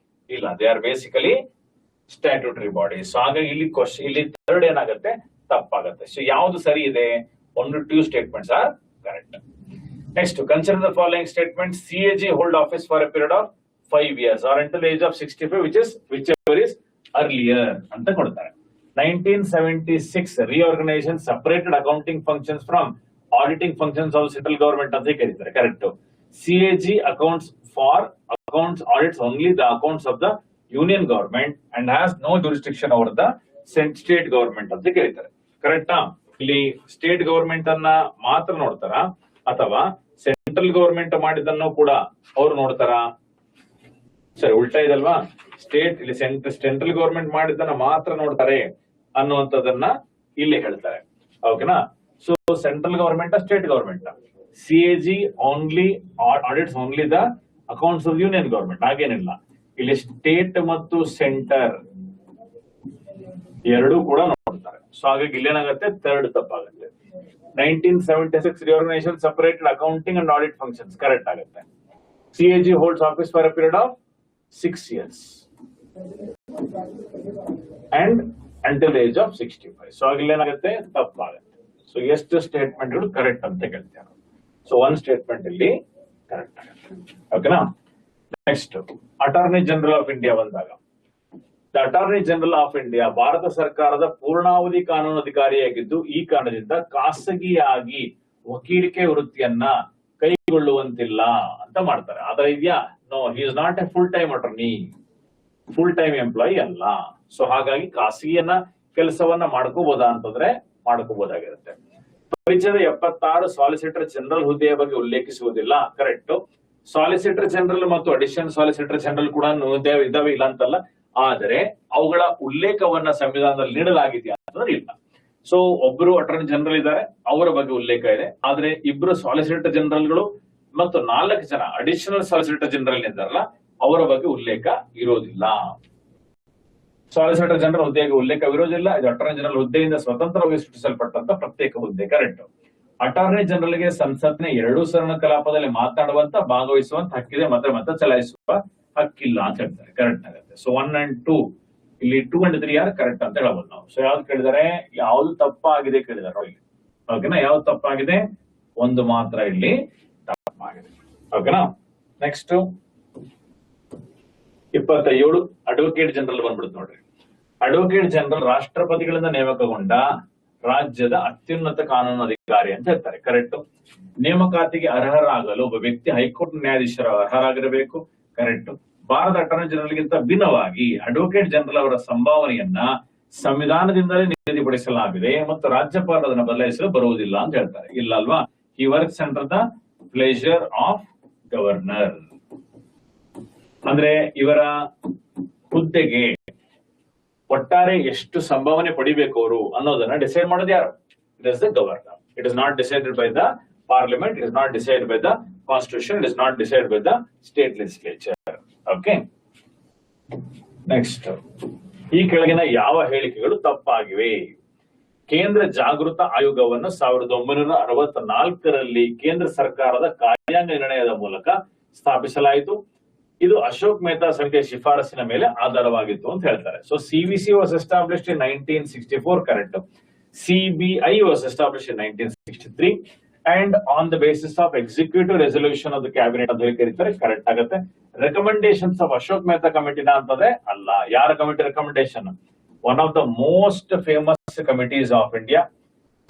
ಇಲ್ಲ, they are basically statutory body. So ಹಾಗಾಗಿ ಇಲ್ಲಿ ಥರ್ಡ್ ಏನಾಗುತ್ತೆ? ತಪ್ಪಾಗುತ್ತೆ. ಸೊ ಯಾವುದು ಸರಿ ಇದೆ? 1 to 2 statements are correct. Next consider the following statements. CAG hold office for A period of 5 years or until the age of 65 whichever is earlier ಅಂತ ಕೊಡ್ತಾರೆ. 1976 reorganization separated accounting functions from auditing functions of central government ಅಂತ ಕರೀತಾರೆ. Correct. CAG accounts audits only the accounts of the union government and has no jurisdiction over the state government ಅಂತ ಕರೀತಾರೆ. ಕರೆಕ್ಟಾ? ಇಲ್ಲಿ ಸ್ಟೇಟ್ ಗವರ್ಮೆಂಟ್ ಅನ್ನ ಮಾತ್ರ ನೋಡ್ತಾರ ಅಥವಾ ಸೆಂಟ್ರಲ್ ಗವರ್ಮೆಂಟ್ ಮಾಡಿದ್ದನ್ನು ಕೂಡ ಅವ್ರು ನೋಡ್ತಾರ? ಸರಿ, ಉಲ್ಟಾ ಇದಲ್ವಾ? ಇಲ್ಲಿ ಸೆಂಟ್ರಲ್ ಗವರ್ಮೆಂಟ್ ಮಾಡಿದ್ದನ್ನ ಮಾತ್ರ ನೋಡ್ತಾರೆ ಅನ್ನುವಂಥದ್ದನ್ನ ಇಲ್ಲಿ ಹೇಳ್ತಾರೆ. ಓಕೆನಾ? So central government state government CAG only audits only the accounts of union government. ಹಾಗೇನಿಲ್ಲ, ಇಲ್ಲಿ ಸ್ಟೇಟ್ ಮತ್ತು ಸೆಂಟರ್ ಎರಡೂ ಕೂಡ ನೋಡ್ತಾರೆ. ಸೊ ಹಾಗಾಗಿ ಇಲ್ಲೇನಾಗುತ್ತೆ? ಥರ್ಡ್ ತಪ್ಪಾಗುತ್ತೆ. 1976 reorganization separated accounting and audit functions. Correct ಆಗುತ್ತೆ. CAG holds office for a period of 6 years and until the age of 65. So ಇಲ್ಲೇನಾಗುತ್ತೆ? ತಪ್ಪಾಗುತ್ತೆ. ಸೊ ಎಷ್ಟು ಸ್ಟೇಟ್ಮೆಂಟ್ಗಳು ಕರೆಕ್ಟ್ ಅಂತ ಕೇಳ್ತಾರೆ? ಸೊ 1 ಸ್ಟೇಟ್ಮೆಂಟ್ ಇಲ್ಲಿ ಕರೆಕ್ಟ್ ಆಗುತ್ತೆ. ಓಕೆನಾ? Next attorney general of India ಬಂದಾಗ, the attorney general of India ಭಾರತ ಸರ್ಕಾರದ ಪೂರ್ಣಾವಧಿ ಕಾನೂನು ಅಧಿಕಾರಿಯಾಗಿದ್ದು ಈ ಕಾರಣದಿಂದ ಖಾಸಗಿಯಾಗಿ ವಕೀಲಿಕೆ ವೃತ್ತಿಯನ್ನ ಕೈಗೊಳ್ಳುವಂತಿಲ್ಲ ಅಂತ ಮಾಡ್ತಾರೆ. ಆತರ ಇದೆಯಾ? No, he is not a full time attorney, full time employee ಅಲ್ಲ. ಸೊ ಹಾಗಾಗಿ ಖಾಸಗಿಯನ್ನ ಕೆಲಸವನ್ನ ಮಾಡ್ಕೋಬಹುದಾ ಅಂತಂದ್ರೆ ಮಾಡ್ಕೋಬಹುದಾಗಿರುತ್ತೆ. ಪರಿಚಯದ 76 ಸಾಲಿಸಿಟರ್ ಜನರಲ್ ಹುದ್ದೆಯ ಬಗ್ಗೆ ಉಲ್ಲೇಖಿಸುವುದಿಲ್ಲ. ಕರೆಕ್ಟ್. ಸಾಲಿಸಿಟರ್ ಜನರಲ್ ಮತ್ತು ಅಡಿಷನಲ್ ಸಾಲಿಸಿಟರ್ ಜನರಲ್ ಕೂಡ ಇದಾವೆ, ಇಲ್ಲ ಅಂತಲ್ಲ. ಆದರೆ ಅವುಗಳ ಉಲ್ಲೇಖವನ್ನ ಸಂವಿಧಾನದಲ್ಲಿ ನೀಡಲಾಗಿದೆಯಾ ಅಂತಂದ್ರೆ ಇಲ್ಲ. ಸೊ ಒಬ್ಬರು ಅಟಾರ್ನಿ ಜನರಲ್ ಇದ್ದಾರೆ, ಅವರ ಬಗ್ಗೆ ಉಲ್ಲೇಖ ಇದೆ. ಆದ್ರೆ ಇಬ್ರು ಸಾಲಿಸಿಟರ್ ಜನರಲ್ಗಳು ಮತ್ತು 4 ಜನ ಅಡಿಷನಲ್ ಸಾಲಿಸಿಟರ್ ಜನರಲ್ ಇದ್ದಾರಲ್ಲ, ಅವರ ಬಗ್ಗೆ ಉಲ್ಲೇಖ ಇರೋದಿಲ್ಲ. ಸಾಲಿಸಿಟರ್ ಜನರಲ್ ಹುದ್ದೆಗೆ ಉಲ್ಲೇಖವಿರೋದಿಲ್ಲ. ಇದು ಅಟಾರ್ನಿ ಜನರಲ್ ಹುದ್ದೆಯಿಂದ ಸ್ವತಂತ್ರವಾಗಿ ಸೃಷ್ಟಿಸಲ್ಪಟ್ಟಂತ ಪ್ರತ್ಯೇಕ ಹುದ್ದೆ. ಕರೆಕ್ಟ್. ಅಟಾರ್ನಿ ಜನರಲ್ಗೆ ಸಂಸತ್ನ 2 ಸದನ ಕಲಾಪದಲ್ಲಿ ಮಾತನಾಡುವಂತ, ಭಾಗವಹಿಸುವಂತ ಹಕ್ಕಿದೆ, ಮತ ಚಲಾಯಿಸುವ ಹಕ್ಕಿಲ್ಲ ಅಂತ ಹೇಳ್ತಾರೆ. ಕರೆಕ್ಟ್ ಆಗುತ್ತೆ. ಸೊ 1 and 2 ಇಲ್ಲಿ 2 and 3 ಯಾರು ಕರೆಕ್ಟ್ ಅಂತ ಹೇಳಬಹುದು ನಾವು. ಸೊ ಯಾವ್ದು ಕೇಳಿದರೆ, ಯಾವ್ದು ತಪ್ಪಾಗಿದೆ ಕೇಳಿದಾರೆ ಇಲ್ಲಿ. ಓಕೆನಾ? ಯಾವ್ದು ತಪ್ಪಾಗಿದೆ? ಒಂದು ಮಾತ್ರ ಇಲ್ಲಿ ತಪ್ಪಾಗಿದೆ. ಓಕೆನಾ? ನೆಕ್ಸ್ಟ್ 27 ಅಡ್ವೊಕೇಟ್ ಜನರಲ್ ಬಂದ್ಬಿಡುತ್ತೆ ನೋಡ್ರಿ. ಅಡ್ವೊಕೇಟ್ ಜನರಲ್ ರಾಷ್ಟ್ರಪತಿಗಳಿಂದ ನೇಮಕಗೊಂಡ ರಾಜ್ಯದ ಅತ್ಯುನ್ನತ ಕಾನೂನು ಅಧಿಕಾರಿ ಅಂತ ಹೇಳ್ತಾರೆ. ಕರೆಕ್ಟ್. ನೇಮಕಾತಿಗೆ ಅರ್ಹರಾಗಲು ಒಬ್ಬ ವ್ಯಕ್ತಿ ಹೈಕೋರ್ಟ್ ನ್ಯಾಯಾಧೀಶರ ಅರ್ಹರಾಗಿರಬೇಕು. ಕರೆಕ್ಟ್. ಭಾರತ ಅಟಾರ್ನಿ ಜನರಲ್ಗಿಂತ ಭಿನ್ನವಾಗಿ ಅಡ್ವೊಕೇಟ್ ಜನರಲ್ ಅವರ ಸಂಭಾವನೆಯನ್ನ ಸಂವಿಧಾನದಿಂದಲೇ ನಿಗದಿಪಡಿಸಲಾಗಿದೆ ಮತ್ತು ರಾಜ್ಯಪಾಲ ಅದನ್ನು ಬದಲಾಯಿಸಲು ಬರುವುದಿಲ್ಲ ಅಂತ ಹೇಳ್ತಾರೆ. ಇಲ್ಲ ಅಲ್ವಾ? ಹಿ works under the pleasure of governor. ಅಂದ್ರೆ ಇವರ ಹುದ್ದೆಗೆ ಒಟ್ಟಾರೆ ಎಷ್ಟು ಸಂಭಾವನೆ ಪಡಿಬೇಕು ಅವರು ಅನ್ನೋದನ್ನ ಡಿಸೈಡ್ ಮಾಡೋದು ಯಾರು? It is the governor. It is not decided by the parliament, it is not decided by the constitution, it is not decided by the state legislature. Okay. Next, ಈ ಕೆಳಗಿನ ಯಾವ ಹೇಳಿಕೆಗಳು ತಪ್ಪಾಗಿವೆ? ಕೇಂದ್ರ ಜಾಗೃತ ಆಯೋಗವನ್ನು 1964ರಲ್ಲಿ ಕೇಂದ್ರ ಸರ್ಕಾರದ ಕಾರ್ಯಾಂಗ ನಿರ್ಣಯದ ಮೂಲಕ ಸ್ಥಾಪಿಸಲಾಯಿತು. ಇದು ಅಶೋಕ್ ಮೆಹ್ತಾ ಸಮಿತಿಯ ಶಿಫಾರಸಿನ ಮೇಲೆ ಆಧಾರವಾಗಿತ್ತು ಅಂತ ಹೇಳ್ತಾರೆ. So CVC was established in 1964. Correct. CBI was established in 1963 and on the basis of executive resolution of the cabinet ಅಂತ ಹೇಳಿ ಕರೀತಾರೆ. ಕರೆಕ್ಟ್ ಆಗುತ್ತೆ. ರೆಕಮೆಂಡೇಶನ್ಸ್ ಆಫ್ ಅಶೋಕ್ ಮೆಹ್ತಾ ಕಮಿಟಿನ ಅಂತಂದ್ರೆ ಅಲ್ಲ. ಯಾರ committee recommendation? One of the most famous committees of India.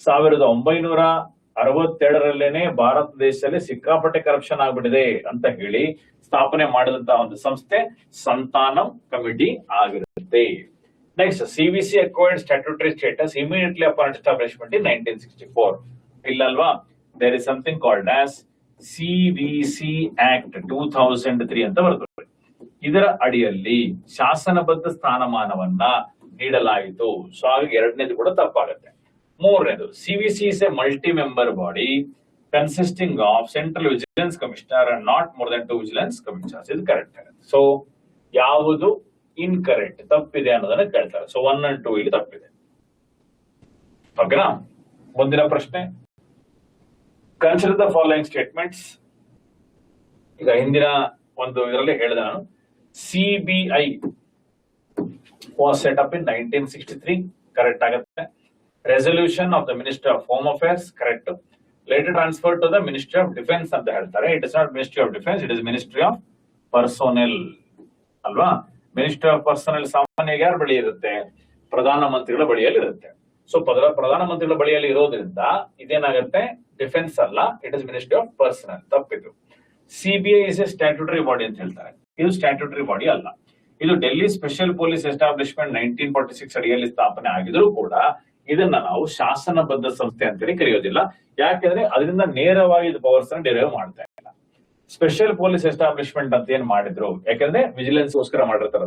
1962ರಲ್ಲೇನೆ ಭಾರತ ದೇಶದಲ್ಲಿ ಸಿಕ್ಕಾಪಟ್ಟೆ ಕರಪ್ಷನ್ ಆಗ್ಬಿಟ್ಟಿದೆ ಅಂತ ಹೇಳಿ ಸ್ಥಾಪನೆ ಮಾಡಿದಂತಹ ಒಂದು ಸಂಸ್ಥೆ ಸಂತಾನಂ ಕಮಿಟಿ ಆಗಿರುತ್ತೆ. Next, CVC acquired statutory status immediately upon establishment in 1964. ಇಲ್ಲಲ್ವಾ? There is something called as CVC act 2003 ಅಂತ ಬರ್ತದೆ. ಇದರ ಅಡಿಯಲ್ಲಿ ಶಾಸನಬದ್ಧ ಸ್ಥಾನಮಾನವನ್ನ ನೀಡಲಾಯಿತು. ಸೊ ಹಾಗಾಗಿ ಎರಡನೇದು ಕೂಡ ತಪ್ಪಾಗುತ್ತೆ. ಮೂರನೇದು, CVC is A multi member body consisting of central vigilance commissioner and not more than 2 vigilance commissioners. ಇದು ಕರೆಕ್ಟ್ ಆಗುತ್ತೆ. ಸೊ ಯಾವುದು ಇನ್ಕರೆಕ್ಟ್, ತಪ್ಪಿದೆ ಅನ್ನೋದನ್ನ ಕೇಳ್ತಾರೆ. ಸೊ 1 and 2 ಇಲ್ಲಿ ತಪ್ಪಿದೆ. ಓಕೆನಾ? ಮುಂದಿನ ಪ್ರಶ್ನೆ, ಕನ್ಸಿಡರ್ ದ ಫಾಲೋಯಿಂಗ್ ಸ್ಟೇಟ್ಮೆಂಟ್ಸ್. ಈಗ ಹಿಂದಿನ ಒಂದು ಇದರಲ್ಲಿ ಹೇಳಿದೆ ನಾನು, CBI was set up in 1963. Correct ಆಗುತ್ತೆ. Resolution of the minister of home affairs. Correct. Later transfer to the ministry of defence ಅಂತ ಹೇಳ್ತಾರೆ. It is not ministry of defence, it is ministry of personnel ಅಲ್ವಾ? ಮಿನಿಸ್ಟ್ರಿ ಆಫ್ ಪರ್ಸನಲ್ ಸಾಮಾನ್ಯ ಯಾರ ಬಳಿ ಇರುತ್ತೆ? ಪ್ರಧಾನಮಂತ್ರಿಗಳ ಬಳಿಯಲ್ಲಿ ಇರುತ್ತೆ. ಸೊ ಪ್ರಧಾನಮಂತ್ರಿಗಳ ಬಳಿಯಲ್ಲಿ ಇರೋದ್ರಿಂದ ಇದೇನಾಗುತ್ತೆ? ಡಿಫೆನ್ಸ್ ಅಲ್ಲ, it is ministry of personnel. ತಪ್ಪಿತು. CBI is a statutory body ಅಂತ ಹೇಳ್ತಾರೆ. ಇದು ಸ್ಟ್ಯಾಟ್ಯೂಟರಿ ಬಾಡಿ ಅಲ್ಲ. ಇದು ಡೆಲ್ಲಿ ಸ್ಪೆಷಲ್ ಪೊಲೀಸ್ ಎಸ್ಟಾಬ್ಲಿಷ್ಮೆಂಟ್ 1946 ಅಡಿಯಲ್ಲಿ ಸ್ಥಾಪನೆ ಆಗಿದ್ರು ಕೂಡ ಇದನ್ನ ನಾವು ಶಾಸನಬದ್ಧ ಸಂಸ್ಥೆ ಅಂತೇಳಿ ಕರೆಯೋದಿಲ್ಲ. ಯಾಕೆಂದ್ರೆ ಅದರಿಂದ ನೇರವಾಗಿ ಇದು ಪವರ್ಸ್ ಅನ್ನು ಡಿರೈವ್ ಮಾಡ್ತಾ ಇಲ್ಲ. ಸ್ಪೆಷಲ್ ಪೊಲೀಸ್ ಎಸ್ಟಾಬ್ಲಿಷ್ಮೆಂಟ್ ಅಂತ ಏನ್ ಮಾಡಿದ್ರು, ಯಾಕಂದ್ರೆ ವಿಜಿಲೆನ್ಸ್ ಗೋಸ್ಕರ ಮಾಡಿರ್ತಾರೆ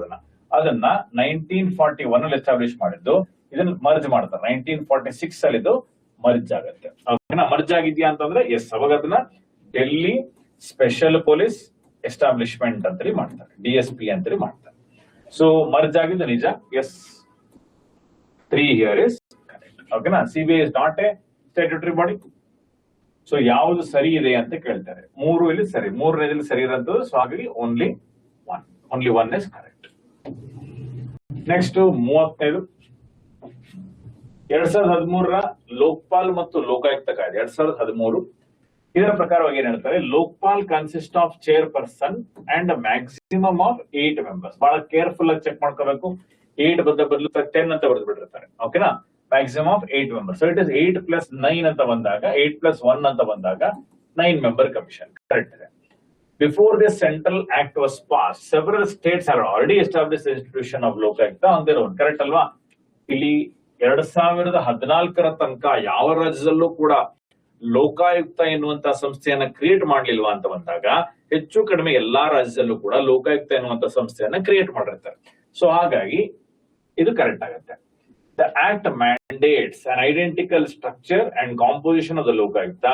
ಅದನ್ನ 1941 ಅಲ್ಲಿ ಎಸ್ಟಾಬ್ಲಿಷ್ ಮಾಡಿದ್ದು. ಇದನ್ನ ಮರ್ಜ್ ಮಾಡ್ತಾರೆ 1946 ಅಲ್ಲಿ. ಇದು ಮರ್ಜ್ ಆಗುತ್ತೆ. ಮರ್ಜ್ ಆಗಿದ್ಯಾ ಅಂತಂದ್ರೆ ಎಸ್, ಅವಾಗ ಅದನ್ನ ಡೆಲ್ಲಿ ಸ್ಪೆಷಲ್ ಪೊಲೀಸ್ ಎಸ್ಟಾಬ್ಲಿಷ್ಮೆಂಟ್ ಅಂತೇಳಿ ಮಾಡ್ತಾರೆ, DSP ಅಂತೇಳಿ ಮಾಡ್ತಾರೆ. ಸೊ ಮರ್ಜ್ ಆಗಿದ್ದು ನಿಜ. Yes, 3 here is correct. ಓಕೆನಾ? CBI is not a statutory body. So ಯಾವುದು ಸರಿ ಇದೆ ಅಂತ ಕೇಳ್ತಾರೆ. 3 ಇಲ್ಲಿ ಸರಿ, 3ನೇದಲ್ಲಿ ಸರಿ ಇರೋದು. ಸೊ ಹಾಗಾಗಿ only one is correct. Next 35, 2013ರ ಲೋಕ್ಪಾಲ್ ಮತ್ತು ಲೋಕಾಯುಕ್ತ ಕಾಯ್ದೆ 2013. ಇದರ ಪ್ರಕಾರವಾಗಿ ಏನ್ ಹೇಳ್ತಾರೆ? Lokpal consist of chairperson and maximum of 8 members. ಬಹಳ ಕೇರ್ಫುಲ್ ಆಗಿ ಚೆಕ್ ಮಾಡ್ಕೋಬೇಕು. 8 ಬದಲು 10 ಅಂತ ಬರೆದು ಬಿಟ್ಟಿರ್ತಾರೆ. ಓಕೆನಾ? Maximum of 8 members. So it is 8 + 9 ಅಂತ ಬಂದಾಗ, 8 + 1 ಅಂತ ಬಂದಾಗ 9 ಮೆಂಬರ್ ಕಮಿಷನ್. ಕರೆಕ್ಟ್ ಇದೆ. Before this central act was passed, several states have already established the institution of Lokayukta on their own. Correct ಅಲ್ವಾ? ಇಲ್ಲಿ 2014 ತನಕ ಯಾವ ರಾಜ್ಯದಲ್ಲೂ ಕೂಡ ಲೋಕಾಯುಕ್ತ ಎನ್ನುವಂತ ಸಂಸ್ಥೆಯನ್ನ ಕ್ರಿಯೇಟ್ ಮಾಡ್ಲಿಲ್ವಾ ಅಂತ ಬಂದಾಗ ಹೆಚ್ಚು ಕಡಿಮೆ ಎಲ್ಲಾ ರಾಜ್ಯದಲ್ಲೂ ಕೂಡ ಲೋಕಾಯುಕ್ತ ಎನ್ನುವಂತ ಸಂಸ್ಥೆಯನ್ನ ಕ್ರಿಯೇಟ್ ಮಾಡಿರ್ತಾರೆ. ಸೊ ಹಾಗಾಗಿ ಇದು ಕರೆಕ್ಟ್ ಆಗುತ್ತೆ. The act mandates an identical structure and composition of the Lokayukta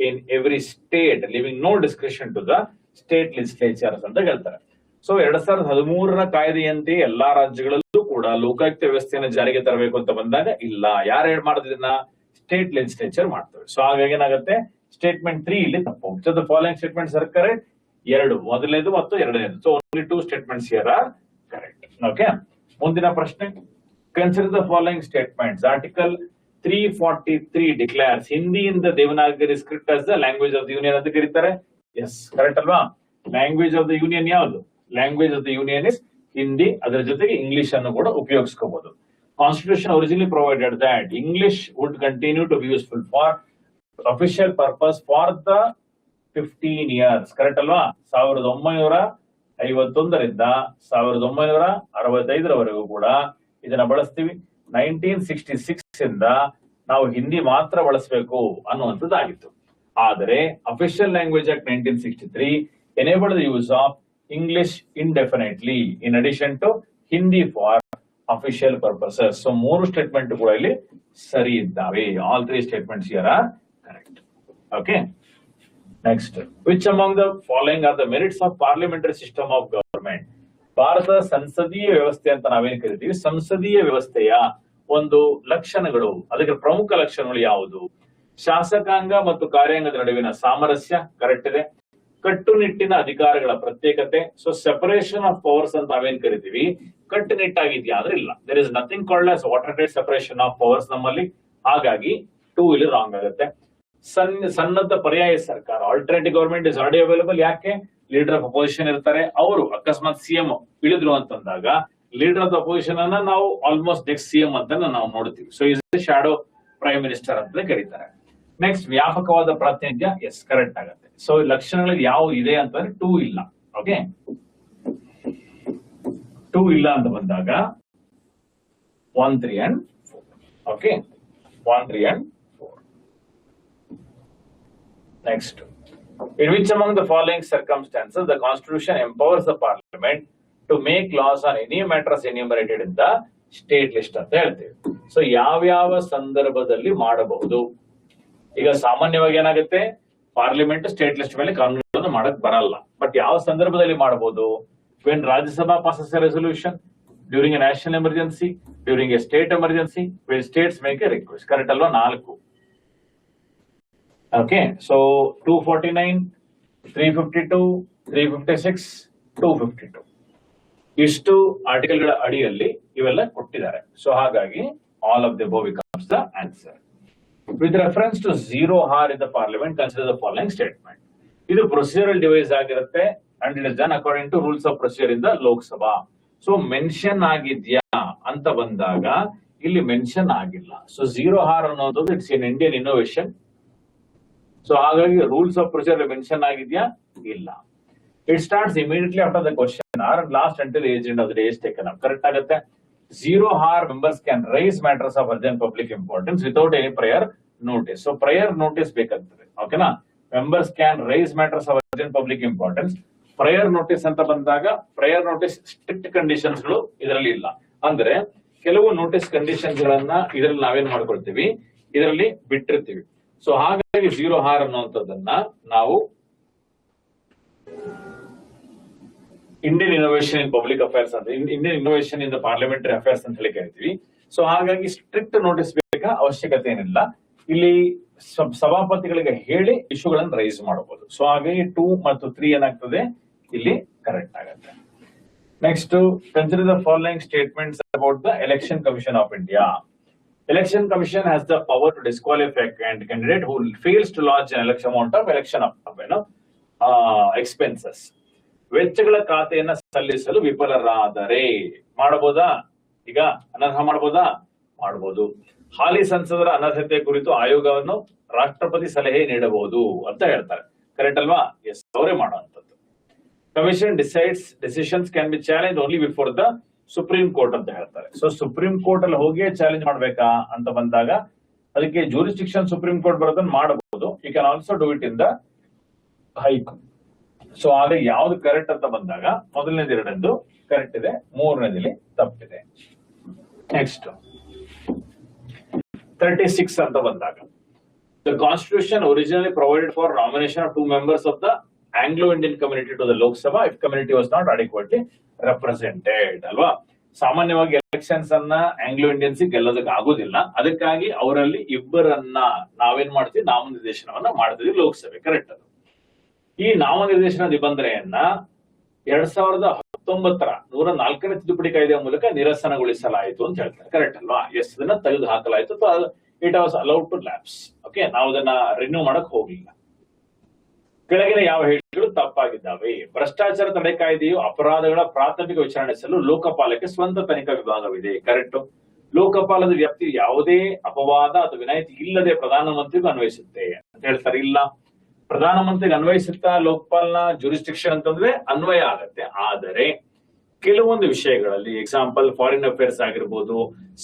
in every state, leaving no discretion to the state legislatures ಅಂತ ಹೇಳ್ತಾರೆ. ಸೊ 2013 ಕಾಯ್ದೆಯಂತೆ ಎಲ್ಲಾ ರಾಜ್ಯಗಳಲ್ಲೂ ಕೂಡ ಲೋಕಾಯುಕ್ತ ವ್ಯವಸ್ಥೆಯನ್ನು ಜಾರಿಗೆ ತರಬೇಕು ಅಂತ ಬಂದಾಗ ಇಲ್ಲ, ಯಾರು ಮಾಡೋದನ್ನ ಸ್ಟೇಟ್ ಲೆಜಿಸ್ಲೇಚರ್ ಮಾಡ್ತವೆ. ಸೊ ಹಾಗಾಗಿ ಏನಾಗುತ್ತೆ, ಸ್ಟೇಟ್ಮೆಂಟ್ 3 ಇಲ್ಲಿ ತಪ್ಪು. So the following statements are correct. 2 ಮೊದಲನೇದು ಮತ್ತು 2ನೇದು. So only 2 statements here are correct. Okay, ಮುಂದಿನ ಪ್ರಶ್ನೆ. Consider the following statements. Article 343 declares Hindi in the Devanagari script as the language of the union ಅಂತ ಕರೀತಾರೆ. ಎಸ್, ಕರೆಕ್ಟ್ ಅಲ್ವಾ? ಲ್ಯಾಂಗ್ವೇಜ್ ಆಫ್ ದ ಯೂನಿಯನ್ ಯಾವುದು? Language of the union is Hindi. ಅದರ ಜೊತೆಗೆ ಇಂಗ್ಲಿಷ್ ಅನ್ನು ಕೂಡ ಉಪಯೋಗಿಸ್ಕೋಬಹುದು. Constitution originally provided that English would continue to be useful for official purpose for the 15 years. Correct ಅಲ್ವಾ? 1951 ರಿಂದ 1965 ಕೂಡ ಇದನ್ನ ಬಳಸ್ತೀವಿ. 1966 ಇಂದ ನಾವು ಹಿಂದಿ ಮಾತ್ರ ಬಳಸಬೇಕು ಅನ್ನುವಂಥದ್ದಾಗಿತ್ತು. ಆದರೆ official language act 1963 enabled the use of English indefinitely in addition to Hindi for official purposes. So 3 statement ಕೂಡ ಇಲ್ಲಿ ಸರಿ ಇದ್ದಾವೆ. All 3 statements here are correct. Okay. Next, which among the following are the merits of parliamentary system of government? ಭಾರತದ ಸಂಸದೀಯ ವ್ಯವಸ್ಥೆ ಅಂತ ನಾವೇನ್ ಕರಿತೀವಿ, ಸಂಸದೀಯ ವ್ಯವಸ್ಥೆಯ ಒಂದು ಲಕ್ಷಣಗಳು, ಅದಕ್ಕೆ ಪ್ರಮುಖ ಲಕ್ಷಣಗಳು ಯಾವುದು? ಶಾಸಕಾಂಗ ಮತ್ತು ಕಾರ್ಯಾಂಗದ ನಡುವಿನ ಸಾಮರಸ್ಯ ಕರೆಕ್ಟ್ ಇದೆ. ಕಟ್ಟುನಿಟ್ಟಿನ ಅಧಿಕಾರಗಳ ಪ್ರತ್ಯೇಕತೆ. ಸೊ ಸೆಪರೇಷನ್ ಆಫ್ ಪವರ್ಸ್ ಅಂತ ನಾವೇನ್ ಕರಿತೀವಿ, ಕಟ್ಟುನಿಟ್ಟಾಗಿದ್ಯಾ ಅಂದ್ರೆ ಇಲ್ಲ. There is nothing called as watertight separation of powers ನಮ್ಮಲ್ಲಿ. ಹಾಗಾಗಿ 2 ಇಲ್ಲಿ ರಾಂಗ್ ಆಗುತ್ತೆ. ಸನ್ನದ್ಧ ಪರ್ಯಾಯ ಸರ್ಕಾರ, alternative government is already available. ಯಾಕೆ? ಲೀಡರ್ ಆಫ್ ಅಪೋಸಿಷನ್ ಇರ್ತಾರೆ, ಅವರು ಅಕಸ್ಮಾತ್ ಸಿಎಂ ಇಳಿದ್ರು ಅಂತಂದಾಗ ಲೀಡರ್ ಆಫ್ ದ ಅಪೋಸಿಷನ್ ಅನ್ನ ನಾವು ಆಲ್ಮೋಸ್ಟ್ ನೆಕ್ಸ್ಟ್ ಸಿಎಂ ಅಂತ ನಾವು ನೋಡ್ತೀವಿ. So is shadow prime minister ಅಂತ ಕರೀತಾರೆ. ನೆಕ್ಸ್ಟ್, ವ್ಯಾಪಕವಾದ ಪ್ರಾತಿನಿಧ್ಯ. ಎಸ್, ಕರೆಕ್ಟ್ ಆಗುತ್ತೆ. ಸೊ ಲಕ್ಷಣಗಳಲ್ಲಿ ಯಾವ ಇದೆ ಅಂತಂದ್ರೆ 2 ಇಲ್ಲ. ಓಕೆ, 2 ಇಲ್ಲ ಅಂತ ಬಂದಾಗ 1, 3 and 4. Okay, 1, 3 and 4. Next, in which among the following circumstances the Constitution empowers the Parliament to make laws on any matters enumerated in the state list ಅಂತ ಹೇಳ್ತೀವಿ. ಸೊ ಯಾವ್ಯಾವ ಸಂದರ್ಭದಲ್ಲಿ ಮಾಡಬಹುದು? ಈಗ ಸಾಮಾನ್ಯವಾಗಿ ಏನಾಗುತ್ತೆ, ಪಾರ್ಲಿಮೆಂಟ್ ಸ್ಟೇಟ್ ಲಿಸ್ಟ್ ಮೇಲೆ ಕಾನೂನುಗಳನ್ನು ಮಾಡಕ್ ಬರಲ್ಲ. ಬಟ್ ಯಾವ ಸಂದರ್ಭದಲ್ಲಿ ಮಾಡಬಹುದು? When Rajya Sabha passes A resolution, during A national emergency, during A state emergency, when States make A request. Correct ಅಲ್ವಾ? 4. ಓಕೆ, ಸೊ 249, 352, 356, 252 ಇಷ್ಟು ಆರ್ಟಿಕಲ್ಗಳ ಅಡಿಯಲ್ಲಿ ಇವೆಲ್ಲ ಕೊಟ್ಟಿದ್ದಾರೆ. ಸೊ ಹಾಗಾಗಿ all of the above becomes the answer. With reference to zero hour in the parliament, consider the following statement. ಇದು ಪ್ರೊಸೀಜರಲ್ ಡಿವೈಸ್ ಆಗಿರುತ್ತೆ and it is done according to rules of procedure in the Lok Sabha. So mention ಆಗಿದ್ಯಾ ಅಂತ ಬಂದಾಗ ಇಲ್ಲಿ ಮೆನ್ಷನ್ ಆಗಿಲ್ಲ. ಸೊ zero hour ಅನ್ನೋದು it's in Indian innovation. So ಹಾಗಾಗಿ ರೂಲ್ಸ್ ಆಫ್ ಪ್ರೊಸೀಜರ್ ಮೆನ್ಷನ್ ಆಗಿದ್ಯಾ? ಇಲ್ಲ. It starts immediately after the question hour and last until the agenda of the day is taken up. Correct ಆಗುತ್ತೆ. 0 hour members can raise matters of urgent public importance without any prior notice. So prior notice ಬೇಕಂತದೆ. ಓಕೆನಾ? Members can raise matters of urgent public importance. Prior notice ಅಂತ ಬಂದಾಗ prior notice ಸ್ಟ್ರಿಕ್ಟ್ ಕಂಡೀಷನ್ಸ್ ಗಳು ಇದರಲ್ಲಿ ಇಲ್ಲ. ಅಂದ್ರೆ ಕೆಲವು ನೋಟಿಸ್ ಕಂಡೀಷನ್ಸ್ ಗಳನ್ನ ಇದರಲ್ಲಿ ನಾವೇನ್ ಮಾಡ್ಕೊಳ್ತೀವಿ, ಇದರಲ್ಲಿ ಬಿಟ್ಟಿರ್ತೀವಿ. ಸೊ ಹಾಗಾಗಿ 0 hour ಅನ್ನುವಂಥದ್ದನ್ನ ನಾವು Indian innovation in public affairs ಅಂತ, Indian innovation in the parliamentary affairs ಅಂತ ಹೇಳಿ ಕರಿತೀವಿ. ಸೊ ಹಾಗಾಗಿ ಸ್ಟ್ರಿಕ್ಟ್ ನೋಟಿಸ್ ಬೇಕಾ ಅವಶ್ಯಕತೆ ಏನಿಲ್ಲ. ಇಲ್ಲಿ ಸಭಾಪತಿಗಳಿಗೆ ಹೇಳಿ ಇಶ್ಯೂಗಳನ್ನು ರೈಸ್ ಮಾಡಬಹುದು. ಸೊ ಹಾಗಾಗಿ 2 ಮತ್ತು 3 ಏನಾಗ್ತದೆ ಇಲ್ಲಿ ಕರೆಕ್ಟ್ ಆಗುತ್ತೆ. Next, consider the following statements about the election commission of India. Election commission has the power to disqualify candidate who fails to launch an election amount of election expenses. ವೆಚ್ಚಗಳ ಖಾತೆಯನ್ನ ಸಲ್ಲಿಸಲು ವಿಫಲರಾದರೆ ಮಾಡಬಹುದಾ? ಈಗ ಅನರ್ಹ ಮಾಡಬಹುದಾ? ಮಾಡಬಹುದು. ಹಾಲಿ ಸಂಸದರ ಅನರ್ಹತೆ ಕುರಿತು ಆಯೋಗವನ್ನು ರಾಷ್ಟ್ರಪತಿ ಸಲಹೆ ನೀಡಬಹುದು ಅಂತ ಹೇಳ್ತಾರೆ. ಕರೆಕ್ಟ್ ಅಲ್ವಾ? ಎಸ್, ಅವರೇ ಮಾಡುವಂತದ್ದು. Commission decides decisions can be challenge only before the supreme court ಅಂತ ಹೇಳ್ತಾರೆ. ಸೊ ಸುಪ್ರೀಂ ಕೋರ್ಟ್ ಅಲ್ಲಿ ಹೋಗಿ ಚಾಲೆಂಜ್ ಮಾಡ್ಬೇಕಾ ಅಂತ ಬಂದಾಗ ಅದಕ್ಕೆ ಜೂರಿಸ್ಟಿಕ್ಷನ್ ಸುಪ್ರೀಂ ಕೋರ್ಟ್ ಬರೋದನ್ನ ಮಾಡಬಹುದು. You can also do it in the high court. So ಆಗ ಯಾವ್ದು ಕರೆಕ್ಟ್ ಅಂತ ಬಂದಾಗ ಮೊದಲನೇದು ಎರಡನೇದು ಕರೆಕ್ಟ್ ಇದೆ, ಮೂರನೇದಲ್ಲಿ ತಪ್ಪಿದೆ. ನೆಕ್ಸ್ಟ್ 36 ಅಂತ ಬಂದಾಗ the constitution originally provided for nomination of 2 members of the Anglo-Indian community to the Lok Sabha if community was not adequately represented. ಅಲ್ವಾ? ಸಾಮಾನ್ಯವಾಗಿ ಎಲೆಕ್ಷನ್ಸ್ ಅನ್ನ ಆಂಗ್ಲೋ ಇಂಡಿಯನ್ಸ್ ಗೆಲ್ಲೋದಕ್ಕೆ ಆಗೋದಿಲ್ಲ, ಅದಕ್ಕಾಗಿ ಅವರಲ್ಲಿ ಇಬ್ಬರನ್ನ ನಾವೇನ್ ಮಾಡ್ತೀವಿ, ನಾಮನಿರ್ದೇಶನವನ್ನ ಮಾಡ್ತೀವಿ ಲೋಕಸಭೆ. ಕರೆಕ್ಟ್. ಅದು ಈ ನಾಮನಿರ್ದೇಶನ ನಿಬಂಧನೆಯನ್ನ 2019 104ನೇ ತಿದ್ದುಪಡಿ ಕಾಯ್ದೆಯ ಮೂಲಕ ನಿರಸನಗೊಳಿಸಲಾಯಿತು ಅಂತ ಹೇಳ್ತಾರೆ. ಕರೆಕ್ಟ್ ಅಲ್ವಾ? ಎಸ್, ಇದನ್ನ ತೆಗೆದು ಹಾಕಲಾಯಿತು. It was allowed to lapse. Okay, ನಾವು ಅದನ್ನ ರಿನ್ಯೂ ಮಾಡಕ್ ಹೋಗ್ಲಿಲ್ಲ. ಕೆಳಗಿನ ಯಾವ ಹೇಳಿಕೆಗಳು ತಪ್ಪಾಗಿದ್ದಾವೆ? ಭ್ರಷ್ಟಾಚಾರ ತಡೆ ಕಾಯ್ದೆಯು ಅಪರಾಧಗಳ ಪ್ರಾಥಮಿಕ ವಿಚಾರಣೆಸಲು ಲೋಕಪಾಲಕ್ಕೆ ಸ್ವಂತ ತನಿಖಾ ವಿಭಾಗವಿದೆ. ಕರೆಕ್ಟ್. ಲೋಕಪಾಲದ ವ್ಯಾಪ್ತಿ ಯಾವುದೇ ಅಪವಾದ ಅಥವಾ ವಿನಾಯಿತಿ ಇಲ್ಲದೆ ಪ್ರಧಾನಮಂತ್ರಿಗೂ ಅನ್ವಯಿಸುತ್ತೆ ಅಂತ ಹೇಳ್ತಾರೆ. ಇಲ್ಲ, ಪ್ರಧಾನಮಂತ್ರಿಗೆ ಅನ್ವಯಿಸುತ್ತಾ ಲೋಕಪಾಲ್ನ ಜೂರಿಸ್ಟಿಕ್ಷನ್ ಅಂತಂದ್ರೆ ಅನ್ವಯ ಆಗತ್ತೆ. ಆದರೆ ಕೆಲವೊಂದು ವಿಷಯಗಳಲ್ಲಿ, ಎಕ್ಸಾಂಪಲ್ ಫಾರಿನ್ ಅಫೇರ್ಸ್ ಆಗಿರ್ಬೋದು,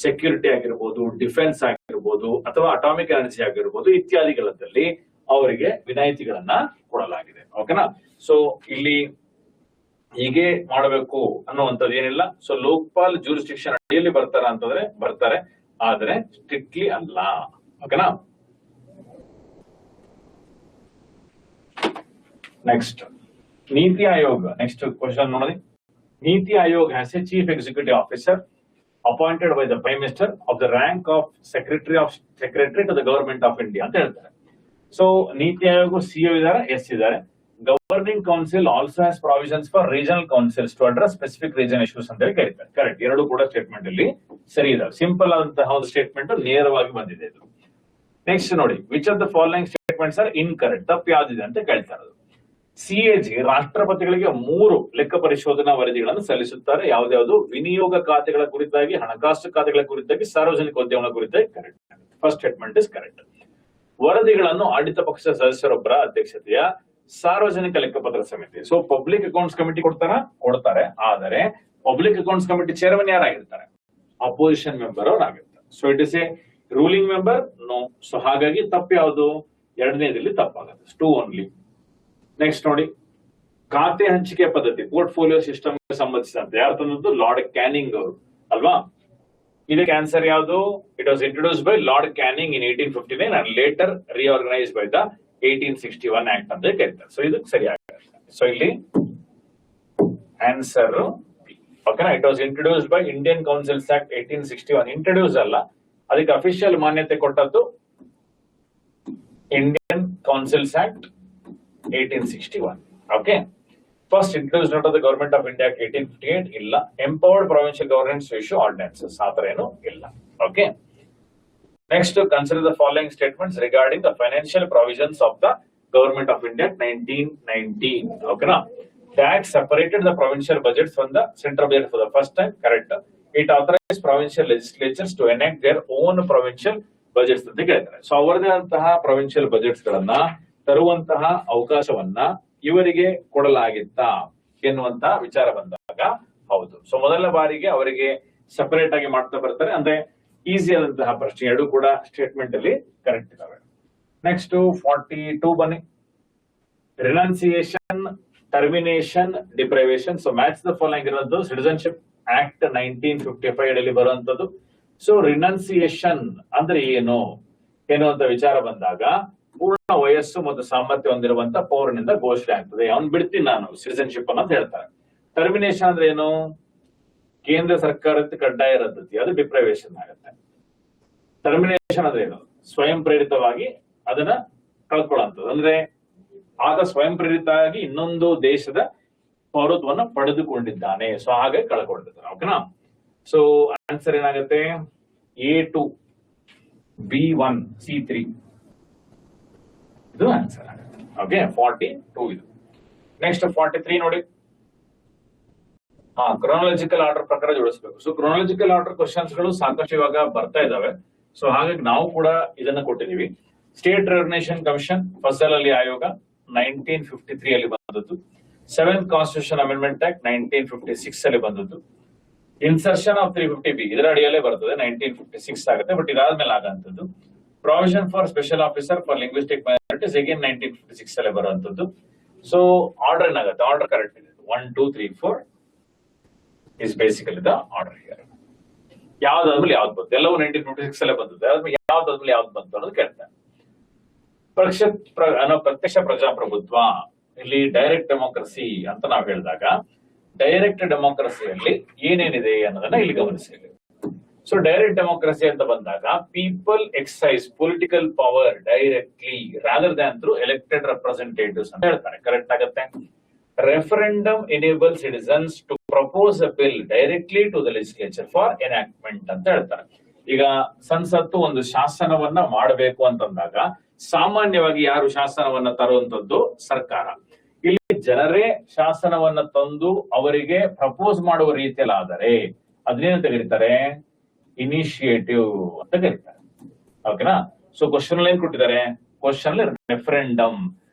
ಸೆಕ್ಯೂರಿಟಿ ಆಗಿರ್ಬೋದು, ಡಿಫೆನ್ಸ್ ಆಗಿರ್ಬೋದು, ಅಥವಾ ಅಟಾಮಿಕ್ ಎನರ್ಜಿ ಆಗಿರ್ಬೋದು, ಇತ್ಯಾದಿಗಳಲ್ಲಿ ಅವರಿಗೆ ವಿನಾಯಿತಿಗಳನ್ನ ಕೊಡಲಾಗಿದೆ. ಓಕೆನಾ? ಸೊ ಇಲ್ಲಿ ಹೀಗೆ ಮಾಡಬೇಕು ಅನ್ನುವಂಥದ್ದು ಏನಿಲ್ಲ. ಸೊ ಲೋಕಪಾಲ್ ಜೂರಿಸ್ಟಿಕ್ಷನ್ ಅಡಿಯಲ್ಲಿ ಬರ್ತಾರ ಅಂತಂದ್ರೆ ಬರ್ತಾರೆ, ಆದ್ರೆ ಸ್ಟ್ರಿಕ್ಟ್ಲಿ ಅಲ್ಲ. ಓಕೆನಾ? Next NITI Aayog. Next question ನೋಡಿ. NITI Aayog has a chief executive officer appointed by the prime minister of the rank of secretary to the government of India ಅಂತ ಹೇಳ್ತಾರೆ. ಸೊ ನೀತಿ ಆಯೋಗ ಸಿಒ ಇದ್ದಾರೆ, ಎಸ್ ಇದ್ದಾರೆ. Governing council also has provisions for regional councils to address specific region issues ಅಂತ ಹೇಳಿ ಕರೀತಾರೆ. ಕರೆಕ್ಟ್. ಎರಡು ಕೂಡ ಸ್ಟೇಟ್ಮೆಂಟ್ ಅಲ್ಲಿ ಸರಿ ಇದಾವೆ. ಸಿಂಪಲ್ ಆದಂತಹ ಒಂದು ಸ್ಟೇಟ್ಮೆಂಟ್ ನೇರವಾಗಿ ಬಂದಿದೆ ಇದು. ನೆಕ್ಸ್ಟ್ ನೋಡಿ, which of the following statements R incorrect? ತಪ್ಪು ಯಾವ್ದಿದೆ ಅಂತ ಕೇಳ್ತಾ ಇರೋದು. ಸಿಎಜಿ ರಾಷ್ಟ್ರಪತಿಗಳಿಗೆ 3 ಲೆಕ್ಕ ಪರಿಶೋಧನಾ ವರದಿಗಳನ್ನು ಸಲ್ಲಿಸುತ್ತಾರೆ. ಯಾವ್ದಾವ್ದು? ವಿನಿಯೋಗ ಖಾತೆಗಳ ಕುರಿತಾಗಿ, ಹಣಕಾಸು ಖಾತೆಗಳ ಕುರಿತಾಗಿ, ಸಾರ್ವಜನಿಕ ಉದ್ಯಮಗಳ ಕುರಿತಾಗಿ. Correct. First statement is correct. ವರದಿಗಳನ್ನು ಆಡಳಿತ ಪಕ್ಷದ ಸದಸ್ಯರೊಬ್ಬರ ಅಧ್ಯಕ್ಷತೆಯ ಸಾರ್ವಜನಿಕ ಲೆಕ್ಕಪತ್ರ ಸಮಿತಿ, ಸೊ ಪಬ್ಲಿಕ್ ಅಕೌಂಟ್ಸ್ ಕಮಿಟಿ ಕೊಡ್ತಾರೆ. ಆದರೆ ಪಬ್ಲಿಕ್ ಅಕೌಂಟ್ಸ್ ಕಮಿಟಿ ಚೇರ್ಮನ್ ಯಾರಾಗಿರ್ತಾರೆ? ಅಪೋಸಿಷನ್ ಮೆಂಬರ್ ಅವರಾಗಿರ್ತಾರೆ. So it is a ruling member, no. So ಹಾಗಾಗಿ ತಪ್ಪು ಯಾವುದು? ಎರಡನೇದಲ್ಲಿ ತಪ್ಪಾಗುತ್ತೆ. 2 ಓನ್ಲಿ. ನೆಕ್ಸ್ಟ್ ನೋಡಿ, ಖಾತೆ ಹಂಚಿಕೆ ಪದ್ಧತಿ ಪೋರ್ಟ್ಫೋಲಿಯೋ ಸಿಸ್ಟಮ್ ಸಂಬಂಧಿಸಿದಂತೆ ಯಾರು ತಂದದ್ದು? ಲಾರ್ಡ್ ಕ್ಯಾನಿಂಗ್ ಅವರು ಅಲ್ವಾ? ಇದಕ್ಕೆ ಆನ್ಸರ್ ಯಾವುದು? It was introduced by Lord Canning in 1859 and later reorganised by the 1861 act ಅಂತ ಕರೀತಾರೆ. ಸೊ ಇದಕ್ಕೆ ಸರಿಯಾಗುತ್ತೆ. ಸೊ ಇಲ್ಲಿ ಆನ್ಸರ್ ಓಕೆನಾ? It was introduced by Indian councils act 1861. Introduce ಅಲ್ಲ, ಅದಕ್ಕೆ ಅಫಿಷಿಯಲ್ ಮಾನ್ಯತೆ ಕೊಟ್ಟದ್ದು Indian councils act 1861. Okay. First introduced under the government of India 1858 ಇಲ್ಲ. Empowered provincial governance to issue ordinances ಆತರ ಏನು ಇಲ್ಲ. Okay. Next, consider the following statements regarding the financial provisions of the government of India 1919. ಓಕೆನಾ? The act separated the provincial budgets from the central budget for the first time. Correct. It authorized provincial legislatures to enact their own provincial budgets ಅಂತ ಹೇಳ್ತಾರೆ. ಸೊ ಅವರದೇ ಅಂತಹ ಪ್ರೊವಿನ್ಷಿಯಲ್ ಬಜೆಟ್ಸ್ ಗಳನ್ನ ತರುವಂತಹ ಅವಕಾಶವನ್ನ ಇವರಿಗೆ ಕೊಡಲಾಗಿತ್ತ ಎನ್ನುವಂತಹ ವಿಚಾರ ಬಂದಾಗ ಹೌದು. ಸೊ ಮೊದಲ ಬಾರಿಗೆ ಅವರಿಗೆ ಸಪರೇಟ್ ಆಗಿ ಮಾಡ್ತಾ ಬರ್ತಾರೆ. ಅಂದ್ರೆ ಈಸಿ ಆದಂತಹ ಪ್ರಶ್ನೆ. ಎರಡು ಕೂಡ ಸ್ಟೇಟ್ಮೆಂಟ್ ಅಲ್ಲಿ ಕರೆಕ್ಟ್ ಇದಾವೆ. ನೆಕ್ಸ್ಟ್ 42 ಬನ್ನಿ. ರಿನೌನ್ಸಿಯೇಷನ್, termination, deprivation. So match the following ಇರೋದು ಸಿಟಿಜನ್ಶಿಪ್ ಆಕ್ಟ್ 1955 ಅಲ್ಲಿ ಬರುವಂತದ್ದು. ಸೊ ರಿನೌನ್ಸಿಯೇಷನ್ ಅಂದ್ರೆ ಏನು ಎನ್ನುವಂತ ವಿಚಾರ ಬಂದಾಗ ಪೂರ್ಣ ವಯಸ್ಸು ಮತ್ತು ಸಾಮರ್ಥ್ಯ ಹೊಂದಿರುವಂತ ಪೌರನಿಂದ ಘೋಷಣೆ ಆಗ್ತದೆ. ಅವ್ನು ಬಿಡ್ತೀನಿ ನಾನು ಸಿಟಿಜನ್ಶಿಪ್ ಅಂತ ಹೇಳ್ತಾರೆ. ಟರ್ಮಿನೇಷನ್ ಅಂದ್ರೆ ಏನು? ಕೇಂದ್ರ ಸರ್ಕಾರದ ಕಡ್ಡಾಯ ರದ್ದತಿ, ಅದು ಡಿಪ್ರೈವೇಷನ್ ಆಗುತ್ತೆ. ಟರ್ಮಿನೇಷನ್ ಅಂದ್ರೆ ಏನು? ಸ್ವಯಂ ಪ್ರೇರಿತವಾಗಿ ಅದನ್ನ ಕಳ್ಕೊಳ್ಳುವಂಥದ್ದು. ಅಂದ್ರೆ ಆಗ ಸ್ವಯಂ ಪ್ರೇರಿತ ಆಗಿ ಇನ್ನೊಂದು ದೇಶದ ಪೌರತ್ವವನ್ನು ಪಡೆದುಕೊಂಡಿದ್ದಾನೆ. ಸೊ ಹಾಗೆ ಕಳ್ಕೊಂಡಿರ್ತಾನೆ. ಓಕೆನಾ? ಸೊ ಆನ್ಸರ್ ಏನಾಗುತ್ತೆ? A2 B1 C3 ಇದು ಆನ್ಸರ್ ಆಗುತ್ತೆ. ಓಕೆ, 42 ಇದು. ನೆಕ್ಸ್ಟ್ 43 ನೋಡಿ. ಕ್ರೊನಾಲಜಿಕಲ್ ಆರ್ಡರ್ ಪ್ರಕಾರ ಜೋಡಿಸಬೇಕು. ಸೊ ಕ್ರೊನಾಲಜಿಕಲ್ ಆರ್ಡರ್ ಕ್ವಶನ್ಸ್ ಗಳು ಸಾಕಷ್ಟು ಇವಾಗ ಬರ್ತಾ ಇದಾವೆ. ಸೊ ಹಾಗಾಗಿ ನಾವು ಕೂಡ ಇದನ್ನ ಕೊಟ್ಟಿದೀವಿ. ಸ್ಟೇಟ್ ರೆಕಗ್ನಿಷನ್ ಕಮಿಷನ್ ಫಸಲ್ ಅಲಿ ಆಯೋಗ 1953 ಅಲ್ಲಿ ಬಂದದ್ದು. 7th ಕಾನ್ಸ್ಟಿಟ್ಯೂಷನ್ ಅಮೆಂಡ್ಮೆಂಟ್ ಆಕ್ಟ್ 1956 ಅಲ್ಲಿ ಬಂದದ್ದು. ಇನ್ಸರ್ಷನ್ ಆಫ್ 350B ಇದರ ಅಡಿಯಲ್ಲೇ ಬರ್ತದೆ, 1956 ಆಗುತ್ತೆ. ಬಟ್ ಇದಾದ್ಮೇಲೆ ಆಗಂತದ್ದು provision for special officer for linguistic minorities again 1956 ಅಲ್ಲೇ ಬರುವಂತದ್ದು. ಸೊ ಆರ್ಡರ್ ಏನಾಗುತ್ತೆ, ಆರ್ಡರ್ ಕರೆಕ್ಟ್ ಇದೆ. 1 2 3 4 is basically the order here. ಯಾವ್ದಾದ್ಮೇಲೆ ಯಾವ್ದು ಬಂತು, ಎಲ್ಲವೂ 1956 ಅಲ್ಲೇ ಬಂದದ್ದು. ಯಾವ್ದಾದ್ಮೇಲೆ ಯಾವ್ದು ಬಂತು ಅನ್ನೋದು ಕೇಳ್ತಾರೆ. ಪ್ರತ್ಯಕ್ಷ ಪ್ರಜಾಪ್ರಭುತ್ವ, ಇಲ್ಲಿ ಡೈರೆಕ್ಟ್ ಡೆಮೋಕ್ರಸಿ ಅಂತ ನಾವು ಹೇಳಿದಾಗ ಡೈರೆಕ್ಟ್ ಡೆಮೋಕ್ರಸಿಯಲ್ಲಿ ಏನೇನಿದೆ ಅನ್ನೋದನ್ನ ಇಲ್ಲಿ ಗಮನಿಸಿ. ಸೊ ಡೈರೆಕ್ಟ್ ಡೆಮೋಕ್ರಸಿ ಅಂತ ಬಂದಾಗ people exercise political power directly rather than through elected representatives ಅಂತ ಹೇಳ್ತಾರೆ. ಕರೆಕ್ಟ್ ಆಗುತ್ತೆ. Referendum enable citizens to propose a bill directly to the legislature for enactment ಅಂತ ಹೇಳ್ತಾರೆ. ಈಗ ಸಂಸತ್ತು ಒಂದು ಶಾಸನವನ್ನ ಮಾಡಬೇಕು ಅಂತಂದಾಗ ಸಾಮಾನ್ಯವಾಗಿ ಯಾರು ಶಾಸನವನ್ನ ತರುವಂತದ್ದು? ಸರ್ಕಾರ. ಇಲ್ಲಿ ಜನರೇ ಶಾಸನವನ್ನ ತಂದು ಅವರಿಗೆ ಪ್ರಪೋಸ್ ಮಾಡುವ ರೀತಿಯಲ್ಲಾದರೆ ಅದನ್ನೇನು ಕರೀತಾರೆ? ಇನಿಷಿಯೇಟಿವ್ ಅಂತ ಕರೀತಾರೆ. ಓಕೆನಾ? ಸೊ ಕ್ವಶನ್ ಏನ್ ಕೊಟ್ಟಿದ್ದಾರೆ? ಕ್ವಶನ್ ರೆಫರೆಂಡಮ್,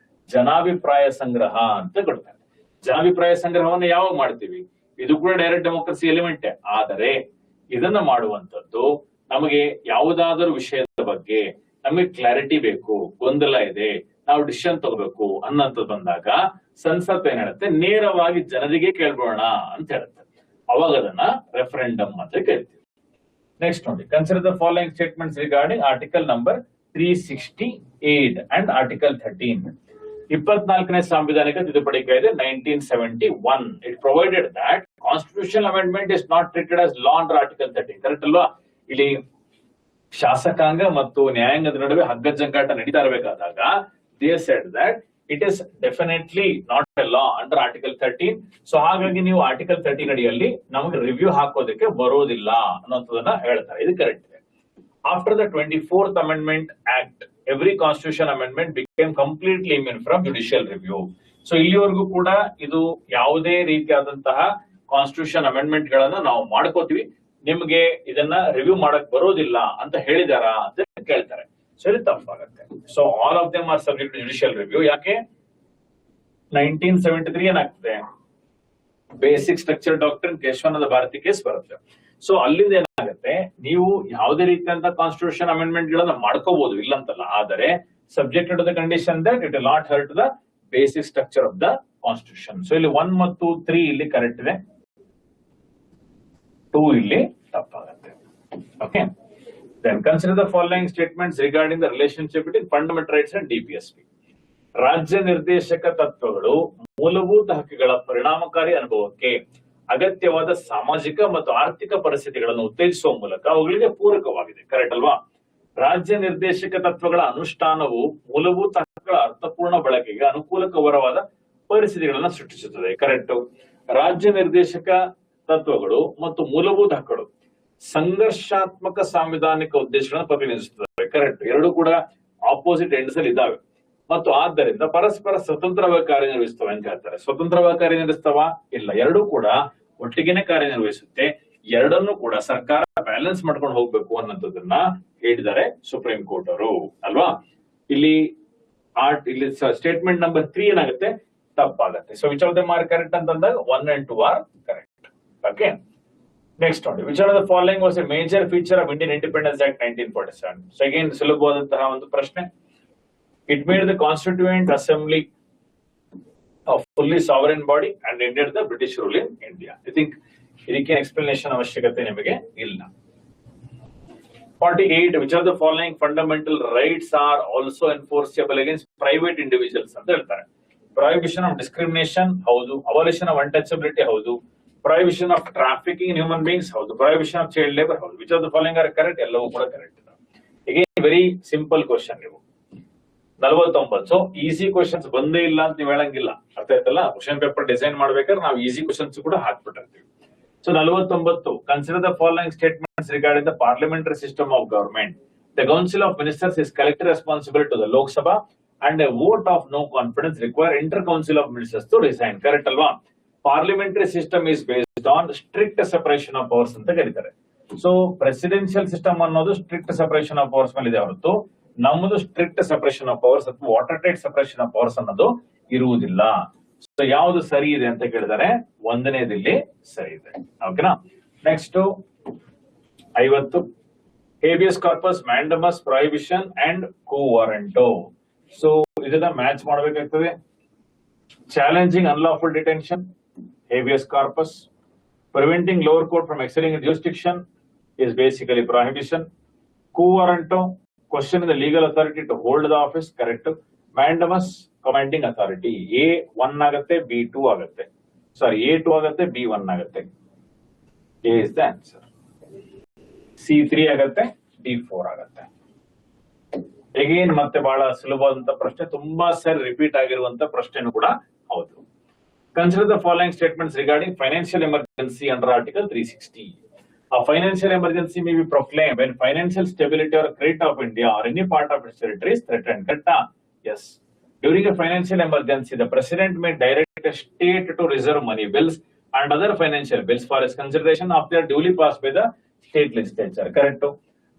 ಜನಾಭಿಪ್ರಾಯ ಸಂಗ್ರಹ ಅಂತ ಕೊಡ್ತಾರೆ. ಜನಾಭಿಪ್ರಾಯ ಸಂಗ್ರಹವನ್ನ ಯಾವಾಗ ಮಾಡ್ತೀವಿ? ಇದು ಕೂಡ ಡೈರೆಕ್ಟ್ ಡೆಮೋಕ್ರಸಿ ಎಲಿಮೆಂಟೇ. ಆದರೆ ಇದನ್ನ ಮಾಡುವಂತದ್ದು ನಮಗೆ ಯಾವುದಾದರೂ ವಿಷಯದ ಬಗ್ಗೆ ನಮಗೆ ಕ್ಲಾರಿಟಿ ಬೇಕು, ಗೊಂದಲ ಇದೆ, ನಾವು ಡಿಸಿಷನ್ ತಗೋಬೇಕು ಅನ್ನಂತದ್ದು ಬಂದಾಗ ಸಂಸತ್ ಏನ್ ಹೇಳುತ್ತೆ? ನೇರವಾಗಿ ಜನರಿಗೆ ಕೇಳ್ಬೋಣ ಅಂತ ಹೇಳುತ್ತೆ. ಅವಾಗ ಅದನ್ನ ರೆಫರೆಂಡಮ್ ಅಂತ ಕೇಳ್ತೀವಿ. ನೆಕ್ಸ್ಟ್ ನೋಡಿ, consider the following statements regarding article number 368 and article 13. 24ನೇ ಸಾಂವಿಧಾನಿಕ ತಿದ್ದುಪಡಿ ಕಾಯ್ದೆ 1971. It provided that constitutional amendment is not treated as law under article 13. Correct ಅಲ್ವಾ? ಇಲ್ಲಿ ಶಾಸಕಾಂಗ ಮತ್ತು ನ್ಯಾಯಾಂಗದ ನಡುವೆ ಹಗ್ಗ ಜಂಗಾಟ ನಡೀತಾ ಇರಬೇಕಾದಾಗ they said that it is definitely not a law under article 13. So ಹಾಗಾಗಿ ನೀವು ಆರ್ಟಿಕಲ್ 13 ಅಡಿಯಲ್ಲಿ ನಮಗೆ ರಿವ್ಯೂ ಹಾಕೋದಕ್ಕೆ ಬರೋದಿಲ್ಲ ಅನ್ನೋದನ್ನ ಹೇಳ್ತಾರೆ. ಇದು ಕರೆಕ್ಟ್ ಇದೆ. After the 24th Amendment Act, every constitution amendment became completely immune from judicial review. So ಇಲ್ಲಿವರೆಗೂ ಕೂಡ ಇದು ಯಾವುದೇ ರೀತಿಯಾದಂತಹ ಕಾನ್ಸ್ಟಿಟ್ಯೂಷನ್ ಅಮೆಂಡ್ಮೆಂಟ್ ಗಳನ್ನ ನಾವು ಮಾಡ್ಕೋತೀವಿ, ನಿಮ್ಗೆ ಇದನ್ನ ರಿವ್ಯೂ ಮಾಡಕ್ ಬರೋದಿಲ್ಲ ಅಂತ ಹೇಳಿದಾರ ಅಂತ ಕೇಳ್ತಾರೆ. ಸರಿ, ತಪ್ಪಾಗತ್ತೆ. So all of them are subject to judicial review. ಯಾಕೆ? 1973 ಏನಾಗ್ತದೆ? Basic structure doctrine Kesavananda Bharati case ಬರುತ್ತೆ. ಸೊ ಅಲ್ಲಿಂದ ಏನಾಗುತ್ತೆ, ನೀವು ಯಾವುದೇ ರೀತಿಯಂತ ಕಾನ್ಸ್ಟಿಟ್ಯೂಷನ್ ಅಮೆಂಡ್ಮೆಂಟ್ ಗಳನ್ನ ಮಾಡ್ಕೋಬಹುದು, ಇಲ್ಲಂತಲ್ಲ. ಆದರೆ subject to the condition that it will not hurt the basic structure of the constitution. So ಇಲ್ಲಿ 1 ಮತ್ತು 3 ಇಲ್ಲಿ ಕರೆಕ್ಟ್ ಇದೆ, 2 ಇಲ್ಲಿ ತಪ್ಪಾಗುತ್ತೆ. Okay, then consider the following statements regarding the relationship between fundamental rights and DPSP. ರಾಜ್ಯ ನಿರ್ದೇಶಕ ತತ್ವಗಳು ಮೂಲಭೂತ ಹಕ್ಕುಗಳ ಪರಿಣಾಮಕಾರಿ ಅನುಭವಕ್ಕೆ ಅಗತ್ಯವಾದ ಸಾಮಾಜಿಕ ಮತ್ತು ಆರ್ಥಿಕ ಪರಿಸ್ಥಿತಿಗಳನ್ನು ಉತ್ತೇಜಿಸುವ ಮೂಲಕ ಅವುಗಳಿಗೆ ಪೂರಕವಾಗಿದೆ. ಕರೆಕ್ಟ್ ಅಲ್ವಾ? ರಾಜ್ಯ ನಿರ್ದೇಶಕ ತತ್ವಗಳ ಅನುಷ್ಠಾನವು ಮೂಲಭೂತ ಹಕ್ಕುಗಳ ಅರ್ಥಪೂರ್ಣ ಬಳಕೆಗೆ ಅನುಕೂಲಕರವಾದ ಪರಿಸ್ಥಿತಿಗಳನ್ನು ಸೃಷ್ಟಿಸುತ್ತದೆ. ಕರೆಕ್ಟ್. ರಾಜ್ಯ ನಿರ್ದೇಶಕ ತತ್ವಗಳು ಮತ್ತು ಮೂಲಭೂತ ಹಕ್ಕುಗಳು ಸಂಘರ್ಷಾತ್ಮಕ ಸಾಂವಿಧಾನಿಕ ಉದ್ದೇಶಗಳನ್ನು ಪ್ರತಿನಿಧಿಸುತ್ತವೆ. ಕರೆಕ್ಟ್. ಎರಡು ಕೂಡ ಆಪೋಸಿಟ್ ಎಂಡ್ಸ್ ಅಲ್ಲಿ ಇದ್ದಾವೆ ಮತ್ತು ಆದ್ದರಿಂದ ಪರಸ್ಪರ ಸ್ವತಂತ್ರವಾಗಿ ಕಾರ್ಯನಿರ್ವಹಿಸ್ತವೆ ಅಂತ ಹೇಳ್ತಾರೆ. ಸ್ವತಂತ್ರವಾಗಿ ಕಾರ್ಯನಿರ್ವಹಿಸ್ತವ? ಇಲ್ಲ, ಎರಡೂ ಕೂಡ ಒಟ್ಟಿಗೆನೆ ಕಾರ್ಯನಿರ್ವಹಿಸುತ್ತೆ. ಎರಡನ್ನೂ ಕೂಡ ಸರ್ಕಾರ ಬ್ಯಾಲೆನ್ಸ್ ಮಾಡ್ಕೊಂಡು ಹೋಗ್ಬೇಕು ಅನ್ನೋದನ್ನ ಹೇಳಿದ್ದಾರೆ ಸುಪ್ರೀಂ ಕೋರ್ಟ್ ಅವರು, ಅಲ್ವಾ? ಇಲ್ಲಿ ಸ್ಟೇಟ್ಮೆಂಟ್ ನಂಬರ್ 3 ಏನಾಗುತ್ತೆ? ತಪ್ಪಾಗುತ್ತೆ. So which of them are correct ಅಂತಂದಾಗ 1 and 2 are correct. Okay, next ನೋಡಿ, which are the following was a major feature of Indian independence act 1947. So again ಸುಲಭವಾದಂತಹ ಒಂದು ಪ್ರಶ್ನೆ. It made the Constituent Assembly a fully sovereign body and ended the British rule in India. I think ಇದಕ್ಕೆ explanation ಅವಶ್ಯಕತೆ ನಿಮಗೆ ಇಲ್ಲ. 48. Which of the following fundamental rights are also enforceable against private individuals ಅಂತ ಹೇಳ್ತಾರೆ. Prohibition of discrimination ಹೌದು, abolition of untouchability ಹೌದು, prohibition of trafficking in human beings ಹೌದು, prohibition of child labor ಹೌದು. Which of the following are correct? ಎಲ್ಲವೂ ಕೂಡ correct. Again very simple question ಇವು. 49. ಸೊ ಈಸಿ ಕ್ವಶನ್ಸ್ ಬಂದೇ ಇಲ್ಲ ಅಂತ ನೀವು ಹೇಳಂಗಿಲ್ಲ, ಅರ್ಥ ಆಯ್ತಲ್ಲ? ಕ್ವಶನ್ ಪೇಪರ್ ಡಿಸೈನ್ ಮಾಡ್ಬೇಕಾದ್ರೆ ನಾವು ಈಸಿ ಕ್ವಶನ್ಸ್ ಕೂಡ ಹಾಕ್ಬಿಟ್ಟಿರ್ತೀವಿ. So 49. Consider the following statements regarding the parliamentary system of government. The council of ministers is collective responsible to the Lok Sabha and a vote of no confidence require entire council of ministers to resign. Correct ಅಲ್ವಾ? Parliamentary system is based on strict separation of powers ಅಂತ ಕರೀತಾರೆ. ಸೊ ಪ್ರೆಸಿಡೆನ್ಷಿಯಲ್ ಸಿಸ್ಟಮ್ ಅನ್ನೋದು ಸ್ಟ್ರಿಕ್ಟ್ ಸೆಪರೇಷನ್ ಆಫ್ ಪವರ್ಸ್ ಮೇಲೆ ಇದೆ ಹೊರತು ನಮ್ಮದು ಸ್ಟ್ರಿಕ್ಟ್ ಸೆಪರೇಷನ್ ಆಫ್ ಪವರ್ಸ್ ಅಥವಾ water tight separation of powers ಅನ್ನೋದು ಇರುವುದಿಲ್ಲ. ಸೊ ಯಾವುದು ಸರಿ ಇದೆ ಅಂತ ಕೇಳಿದರೆ 1ನೇದಿಲ್ಲಿ ಸರಿ ಇದೆ. ಓಕೆನಾ? Next 50 habeas corpus, mandamus, prohibition and quo warranto. So ಇದನ್ನ ಮ್ಯಾಚ್ ಮಾಡಬೇಕಾಗ್ತದೆ. Challenging unlawful detention, habeas corpus. Preventing lower court from exceeding in jurisdiction is basically prohibition. Quo warranto, question in the legal authority to hold the office, correct. Mandamus, commanding authority. A 1 ಆಗುತ್ತೆ, B 2 ಆಗುತ್ತೆ. ಸಾರಿ, A 2 ಆಗುತ್ತೆ, B 1 ಆಗುತ್ತೆ. A is the answer. C 3 ಆಗುತ್ತೆ, D 4 ಆಗುತ್ತೆ. ಅಗೇನ್ ಮತ್ತೆ ಬಹಳ ಸುಲಭವಾದಂತ ಪ್ರಶ್ನೆ, ತುಂಬಾ ಸರಿ ರಿಪೀಟ್ ಆಗಿರುವಂತ ಪ್ರಶ್ನೆನೂ ಕೂಡ ಹೌದು. Consider the following statements regarding financial emergency under Article 360. A financial emergency may be proclaimed when financial stability or credit of India or any part of its territory is threatened. Correct? Yes. During a financial emergency, the president may direct a state to reserve money, bills and other financial bills for its consideration after duly passed by the state legislature. Correct?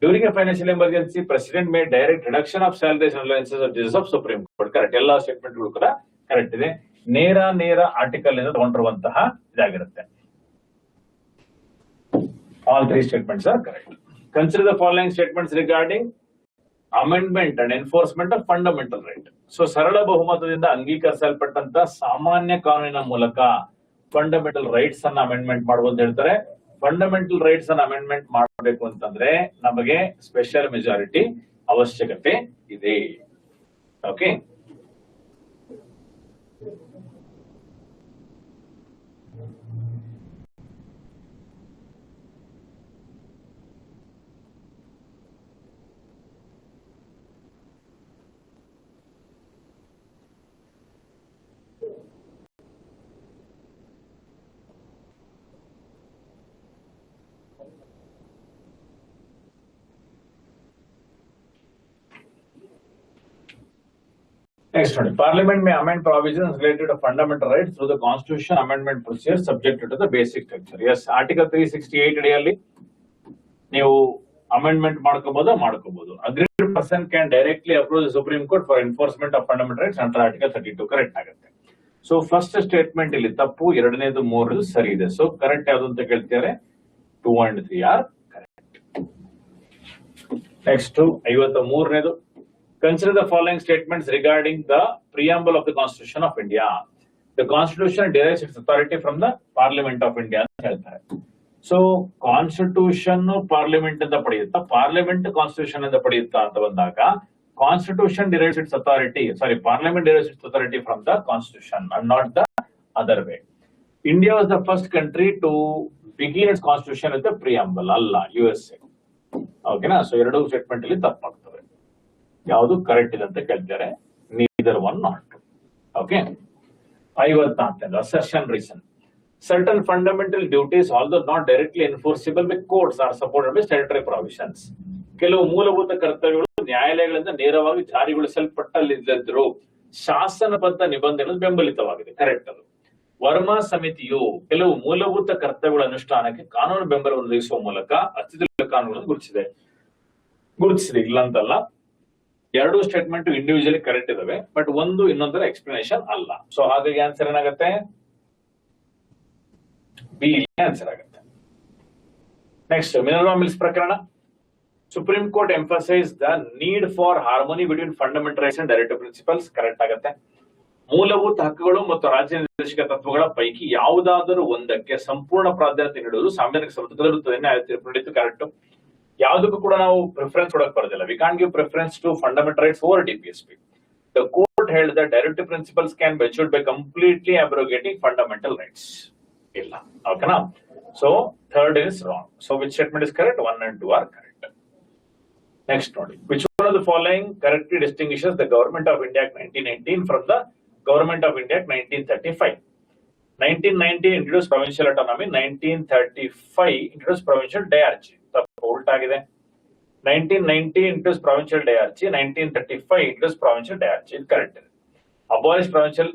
During a financial emergency, president may direct reduction of salaries and allowances of judges of Supreme Court. Correct? ಎಲ್ಲ ಸ್ಟೇಟ್ಮೆಂಟ್ಗಳು ಕೂಡ ಕರೆಕ್ಟ್ ಇದೆ. ನೇರ ಆರ್ಟಿಕಲ್ ಇಂದ ತಗೊಂಡಿರುವಂತಹ ಇದಾಗಿರುತ್ತೆ. All 3 statements are correct. Consider the following statements regarding amendment and enforcement of fundamental right. So ಸರಳ ಬಹುಮತದಿಂದ ಅಂಗೀಕರಿಸಲ್ಪಟ್ಟಂತ ಸಾಮಾನ್ಯ ಕಾನೂನಿನ ಮೂಲಕ ಫಂಡಮೆಂಟಲ್ ರೈಟ್ಸ್ ಅನ್ನ ಅಮೆಂಡ್ಮೆಂಟ್ ಮಾಡಬಹುದು ಅಂತ ಹೇಳ್ತಾರೆ. ಫಂಡಮೆಂಟಲ್ ರೈಟ್ಸ್ ಅನ್ನ ಅಮೆಂಡ್ಮೆಂಟ್ ಮಾಡಬೇಕು ಅಂತಂದ್ರೆ ನಮಗೆ ಸ್ಪೆಷಲ್ ಮೆಜಾರಿಟಿ ಅವಶ್ಯಕತೆ ಇದೆ. Okay, next one. Parliament may amend provisions related to fundamental rights through the Constitution amendment procedure subject to the basic structure. Yes, Article 368 ಅಡಿಯಲ್ಲಿ ನೀವು ಅಮೆಂಡ್ಮೆಂಟ್ ಮಾಡ್ಕೋಬಹುದು. Aggrieved person can directly approach the Supreme Court for enforcement of fundamental rights under Article 32. Correct ಆಗುತ್ತೆ. ಸೊ ಫಸ್ಟ್ ಸ್ಟೇಟ್ಮೆಂಟ್ ಇಲ್ಲಿ ತಪ್ಪು, ಎರಡನೇದು 3 ಸರಿ ಇದೆ. ಸೊ ಕರೆಕ್ಟ್ ಯಾವುದು ಅಂತ ಕೇಳ್ತಿದ್ದಾರೆ, 2 and 3 ಆರ್ ಕರೆಕ್ಟ್. ನೆಕ್ಸ್ಟ್ 53ನೇದು. Consider the following statements regarding the preamble of the Constitution of India. The Constitution derives its authority from the Parliament of India ಅಂತ ಹೇಳ್ತಾರೆ. ಸೊ ಕಾನ್ಸ್ಟಿಟ್ಯೂಷನ್ ಪಾರ್ಲಿಮೆಂಟ್ ಇಂದ ಪಡೆಯುತ್ತಾ, ಪಾರ್ಲಿಮೆಂಟ್ ಕಾನ್ಸ್ಟಿಟ್ಯೂಷನ್ ಇಂದ ಪಡೆಯುತ್ತಾ ಅಂತ ಬಂದಾಗ constitution derives its authority, sorry parliament derives its authority from the constitution and not the other way. India was the first country to begin its constitution with the preamble, ಅಲ್ಲ USA. ಓಕೆನಾ? ಸೊ ಎರಡು ಸ್ಟೇಟ್ಮೆಂಟ್ ಅಲ್ಲಿ ತಪ್ಪಾಗ್ತವೆ. ಯಾವುದು ಕರೆಕ್ಟ್ ಇದೆ ಅಂತ ಕೇಳ್ತಾರೆ, neither one not two. Okay, 54ನೇದು assertion reason. Certain fundamental duties, although not directly enforceable by courts, are supported by statutory provisions. ಕೆಲವು ಮೂಲಭೂತ ಕರ್ತವ್ಯಗಳು ನ್ಯಾಯಾಲಯಗಳಿಂದ ನೇರವಾಗಿ ಜಾರಿಗೊಳಿಸಲ್ಪಟ್ಟಲ್ಲಿದ್ದರೂ ಶಾಸನಬದ್ಧ ನಿಬಂಧನೆಗಳು ಬೆಂಬಲಿತವಾಗಿದೆ. ಕರೆಕ್ಟ್. ಅದು ವರ್ಮಾ ಸಮಿತಿಯು ಕೆಲವು ಮೂಲಭೂತ ಕರ್ತವ್ಯಗಳ ಅನುಷ್ಠಾನಕ್ಕೆ ಕಾನೂನು ಬೆಂಬಲ ಒದಗಿಸುವ ಮೂಲಕ ಅಸ್ತಿತ್ವದ ಕಾನೂನುಗಳನ್ನು ಗುರುತಿಸಿದೆ, ಇಲ್ಲ ಅಂತಲ್ಲ. ಎರಡು ಸ್ಟೇಟ್ಮೆಂಟ್ ಇಂಡಿವಿಜುವಲಿ ಕರೆಕ್ಟ್ ಇದಾವೆ, ಬಟ್ ಒಂದು ಇನ್ನೊಂದರ ಎಕ್ಸ್ಪ್ಲನೇಷನ್ ಅಲ್ಲ. ಸೊ ಹಾಗಾಗಿ ಆನ್ಸರ್ ಏನಾಗುತ್ತೆ, ಬಿ ಆನ್ಸರ್ ಆಗುತ್ತೆ. ನೆಕ್ಸ್ಟ್, ಮಿನರ್ವಾ ಮಿಲ್ಸ್ ಪ್ರಕರಣ. Supreme court emphasise the need for harmony between fundamental rights and directive principles. Correct ಆಗುತ್ತೆ. ಮೂಲಭೂತ ಹಕ್ಕುಗಳು ಮತ್ತು ರಾಜ್ಯ ನಿರ್ದೇಶಕ ತತ್ವಗಳ ಪೈಕಿ ಯಾವುದಾದರೂ ಒಂದಕ್ಕೆ ಸಂಪೂರ್ಣ ಪ್ರಾಧಾನ್ಯತೆ ನೀಡುವುದು ಸಾಂವಿಧಾನಿಕ ಸಮತೋಲಿತ. ಕರೆಕ್ಟ್. ಯಾವುದಕ್ಕೂ ಕೂಡ ನಾವು ಪ್ರಿಫರೆನ್ಸ್ ಕೊಡಕ್ ಬರೋದಿಲ್ಲ. We can't give preference to fundamental rights over DPSP. The court held that directive principles can be achieved by completely abrogating fundamental rights. ಇಲ್ಲ. ಓಕೆನಾ? So third is wrong. So which statement is correct? 1 and 2 are correct. Next ನೋಡಿ. Which one of the following correctly distinguishes the Government of India Act 1919 from the Government of India Act 1935? 1990 introduced provincial autonomy, 1935 introduced provincial diarchy. ಉಲ್ಟಾಗಿದೆ. 1990 introduced provincial diarchy, 1935 introduced provincial diarchy. ಇದು ಕರೆಕ್ಟ್ ಇದೆ. Abolished provincial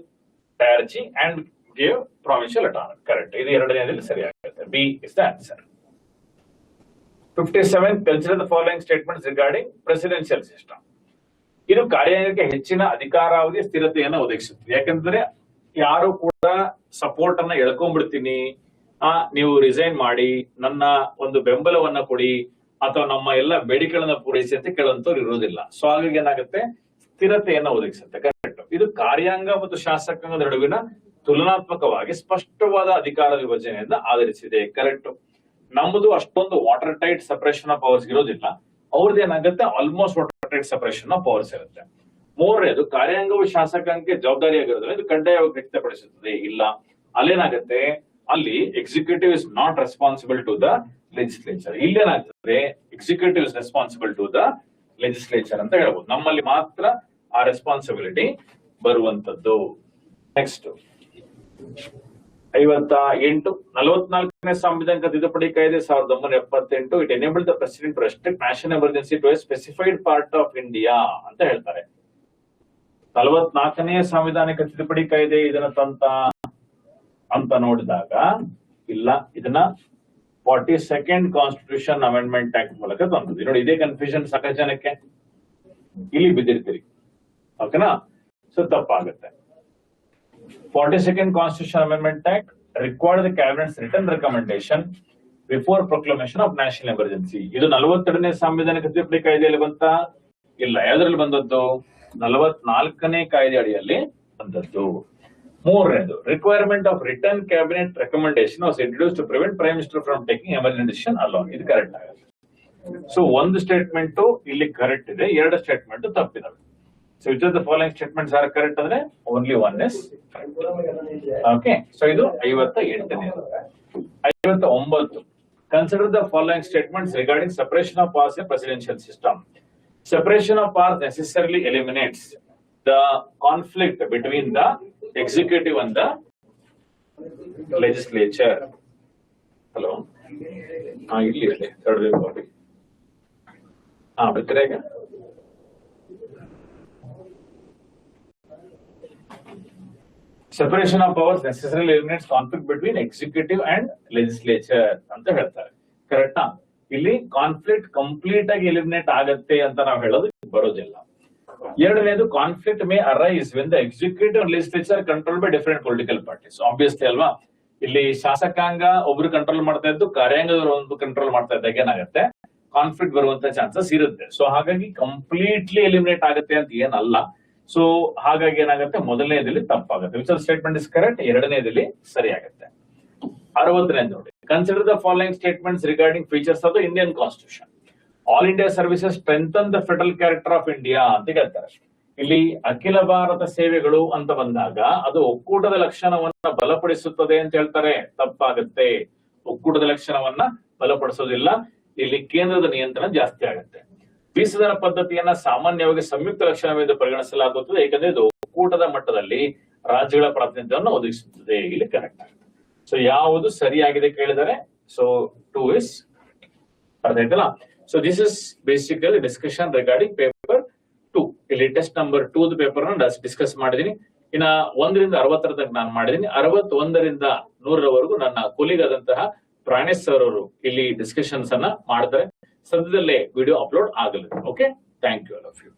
diarchy and gave provincial autonomy. Correct. ಇದು ಎರಡನೇದಲ್ಲಿ ಸರಿಯಾಗುತ್ತೆ. B is the answer. 57. Consider the following statements regarding presidential system. ಇದು ಕಾರ್ಯನಿರ್ವಹಣೆಗೆ ಹೆಚ್ಚಿನ ಅಧಿಕಾರಾವಧಿ ಸ್ಥಿರತೆಯನ್ನು ಒದಗಿಸುತ್ತದೆ. ಯಾಕಂದ್ರೆ ಯಾರು ಕೂಡ ಸಪೋರ್ಟ್ ಅನ್ನ ಎಳ್ಕೊಂಡ್ಬಿಡ್ತೀನಿ ನೀವು ರಿಸೈನ್ ಮಾಡಿ ನನ್ನ ಒಂದು ಬೆಂಬಲವನ್ನ ಕೊಡಿ ಅಥವಾ ನಮ್ಮ ಎಲ್ಲ ಬೇಡಿಕೆಗಳನ್ನ ಪೂರೈಸಿ ಅಂತ ಕೇಳುವಂತವ್ರು ಇರುವುದಿಲ್ಲ. ಸೊ ಹಾಗಾಗಿ ಏನಾಗುತ್ತೆ, ಸ್ಥಿರತೆಯನ್ನ ಒದಗಿಸುತ್ತೆ. ಕರೆಕ್ಟ್. ಇದು ಕಾರ್ಯಾಂಗ ಮತ್ತು ಶಾಸಕಾಂಗದ ನಡುವಿನ ತುಲನಾತ್ಮಕವಾಗಿ ಸ್ಪಷ್ಟವಾದ ಅಧಿಕಾರ ವಿಭಜನೆಯನ್ನ ಆಧರಿಸಿದೆ. ಕರೆಕ್ಟ್. ನಮ್ಮದು ಅಷ್ಟೊಂದು water tight separation of powers ಇರೋದಿಲ್ಲ. ಅವ್ರದ್ದು ಏನಾಗುತ್ತೆ, almost water tight separation of powers ಇರುತ್ತೆ. ಮೂರನೇದು, ಕಾರ್ಯಾಂಗವು ಶಾಸಕಾಂಗಕ್ಕೆ ಜವಾಬ್ದಾರಿಯಾಗಿರೋದ್ರಿಂದ ಇದು ಕಡ್ಡಾಯವಾಗಿ ವ್ಯಕ್ತಪಡಿಸುತ್ತದೆ. ಇಲ್ಲ, ಅಲ್ಲೇನಾಗುತ್ತೆ, ಅಲ್ಲಿ executive is not responsible to the legislature. ಇಲ್ಲೇನಾಗ್ತದೆ, executive is responsible to the legislature ಅಂತ ಹೇಳ್ಬೋದು. ನಮ್ಮಲ್ಲಿ ಮಾತ್ರ ಆ ರೆಸ್ಪಾನ್ಸಿಬಿಲಿಟಿ ಬರುವಂತದ್ದು. ನೆಕ್ಸ್ಟ್ 58 44ನೇ ಸಾಂವಿಧಾನಿಕ ತಿದ್ದುಪಡಿ ಕಾಯ್ದೆ 1978. It enable the president to restrict national emergency to a specified part of India ಅಂತ ಹೇಳ್ತಾರೆ. 44ನೇ ಸಾಂವಿಧಾನಿಕ ತಿದ್ದುಪಡಿ ಕಾಯ್ದೆ ಇದನ್ನ ತಂತ ಅಂತ ನೋಡಿದಾಗ ಇಲ್ಲ, ಇದನ್ನ 42nd ಕಾನ್ಸ್ಟಿಟ್ಯೂಷನ್ ಅಮೆಂಡ್ಮೆಂಟ್ ಆಕ್ಟ್ ಮೂಲಕ ತಂದದ್ದು. ನೋಡಿ, ಇದೇ ಕನ್ಫ್ಯೂಷನ್ ಸಾಕಷ್ಟು ಜನಕ್ಕೆ ಇಲ್ಲಿ ಬಿದ್ದಿರ್ತೀರಿ. ಓಕೆನಾ? ಸೊ ತಪ್ಪಾಗುತ್ತೆ. 42nd Constitution Amendment Act required the Cabinet's written recommendation before proclamation of national emergency. ಇದು 42ನೇ ಸಾಂವಿಧಾನಿಕ ತಿದ್ದುಪಡಿ ಕಾಯ್ದೆಯಲ್ಲಿ ಬಂತ? ಇಲ್ಲ. ಯಾವ್ದ್ರಲ್ಲಿ ಬಂದದ್ದು? 44ನೇ ಕಾಯ್ದೆ ಅಡಿಯಲ್ಲಿ ಬಂದದ್ದು. ಮೂರನೇದು, requirement of return cabinet recommendation was introduced to prevent prime minister from taking emergency decision alone. ಇದು ಕರೆಕ್ಟ್ ಆಗುತ್ತೆ. ಸೊ ಒಂದು ಸ್ಟೇಟ್ಮೆಂಟ್ ಇಲ್ಲಿ ಕರೆಕ್ಟ್ ಇದೆ, ಎರಡು ಸ್ಟೇಟ್ಮೆಂಟ್ ತಪ್ಪಿದಾವೆ. So which of the following statements are correct ಅಂದ್ರೆ only one is correct. Okay, so ಇದು 58ನೇ. 59, consider the following statements regarding separation of powers in presidential system. Separation of powers necessarily eliminates the conflict between the executive and the legislature. Hello, ಇಲ್ಲಿ third body ಬಿತ್ತರೇಗ. Separation of powers necessarily eliminates conflict between executive and legislature ಅಂತ ಹೇಳ್ತಾರೆ. ಕರೆಕ್ಟಾ? ಇಲ್ಲಿ ಕಾನ್ಫ್ಲಿಕ್ಟ್ ಕಂಪ್ಲೀಟ್ ಆಗಿ ಎಲಿಮಿನೇಟ್ ಆಗತ್ತೆ ಅಂತ ನಾವು ಹೇಳೋದು ಬರೋದಿಲ್ಲ. ಎರಡನೇದು, conflict May arise when the executive and legislature control by different political parties. Obviously ಅಲ್ವಾ, ಇಲ್ಲಿ ಶಾಸಕಾಂಗ ಒಬ್ರು ಕಂಟ್ರೋಲ್ ಮಾಡ್ತಾ ಇದ್ದು ಕಾರ್ಯಾಂಗದವರು ಒಂದು ಕಂಟ್ರೋಲ್ ಮಾಡ್ತಾ ಇದ್ದಾಗ ಏನಾಗುತ್ತೆ, ಕಾನ್ಫ್ಲಿಕ್ಟ್ ಬರುವಂತ ಚಾನ್ಸಸ್ ಇರುತ್ತೆ. ಸೊ ಹಾಗಾಗಿ ಕಂಪ್ಲೀಟ್ಲಿ ಎಲಿಮಿನೇಟ್ ಆಗುತ್ತೆ ಅಂತ ಏನಲ್ಲ. ಸೊ ಹಾಗಾಗಿ ಏನಾಗುತ್ತೆ, ಮೊದಲನೇದಲ್ಲಿ ತಪ್ಪಾಗುತ್ತೆ. Which statement is correct? ಎರಡನೇದಲ್ಲಿ ಸರಿಯಾಗುತ್ತೆ. 60ನೇದು ನೋಡಿ, consider the following statements regarding features of the Indian constitution. All India services strengthen the federal character of India ಅಂತ ಹೇಳ್ತಾರೆ. ಇಲ್ಲಿ ಅಖಿಲ ಭಾರತ ಸೇವೆಗಳು ಅಂತ ಬಂದಾಗ ಅದು ಒಕ್ಕೂಟದ ಲಕ್ಷಣವನ್ನ ಬಲಪಡಿಸುತ್ತದೆ ಅಂತ ಹೇಳ್ತಾರೆ. ತಪ್ಪಾಗುತ್ತೆ. ಒಕ್ಕೂಟದ ಲಕ್ಷಣವನ್ನ ಬಲಪಡಿಸೋದಿಲ್ಲ. ಇಲ್ಲಿ ಕೇಂದ್ರದ ನಿಯಂತ್ರಣ ಜಾಸ್ತಿ ಆಗುತ್ತೆ. ದ್ವಿಸದನ ಪದ್ಧತಿಯನ್ನ ಸಾಮಾನ್ಯವಾಗಿ ಸಂಯುಕ್ತ ಲಕ್ಷಣವೆಂದು ಪರಿಗಣಿಸಲಾಗುತ್ತದೆ, ಏಕೆಂದ್ರೆ ಇದು ಒಕ್ಕೂಟದ ಮಟ್ಟದಲ್ಲಿ ರಾಜ್ಯಗಳ ಪ್ರಾತಿನಿಧ್ಯವನ್ನು ಒದಗಿಸುತ್ತದೆ. ಇಲ್ಲಿ ಕರೆಕ್ಟ್ ಆಗುತ್ತೆ. ಸೊ ಯಾವುದು ಸರಿಯಾಗಿದೆ ಕೇಳಿದರೆ, ಸೊ 2 is ಅರ್ಥ ಆಯ್ತಲ್ಲ. So this is basically discussion regarding paper 2. ಇಲ್ಲಿ ಟೆಸ್ಟ್ ನಂಬರ್ 2 ಪೇಪರ್ ಡಿಸ್ಕಸ್ ಮಾಡಿದೀನಿ. ಇನ್ನ 1 ರಿಂದ 60 ತನಕ ನಾನು ಮಾಡಿದೀನಿ. 61 ರಿಂದ 100ರವರೆಗೂ ನನ್ನ ಕೊಲಿಗಾದಂತಹ ಪ್ರಾಣೇಶ್ ಸರ್ ಅವರು ಇಲ್ಲಿ ಡಿಸ್ಕಷನ್ಸ್ ಅನ್ನ ಮಾಡ್ತಾರೆ. ಸದ್ಯದಲ್ಲೇ ವಿಡಿಯೋ ಅಪ್ಲೋಡ್ ಆಗಲಿದೆ. Okay, thank you all of you.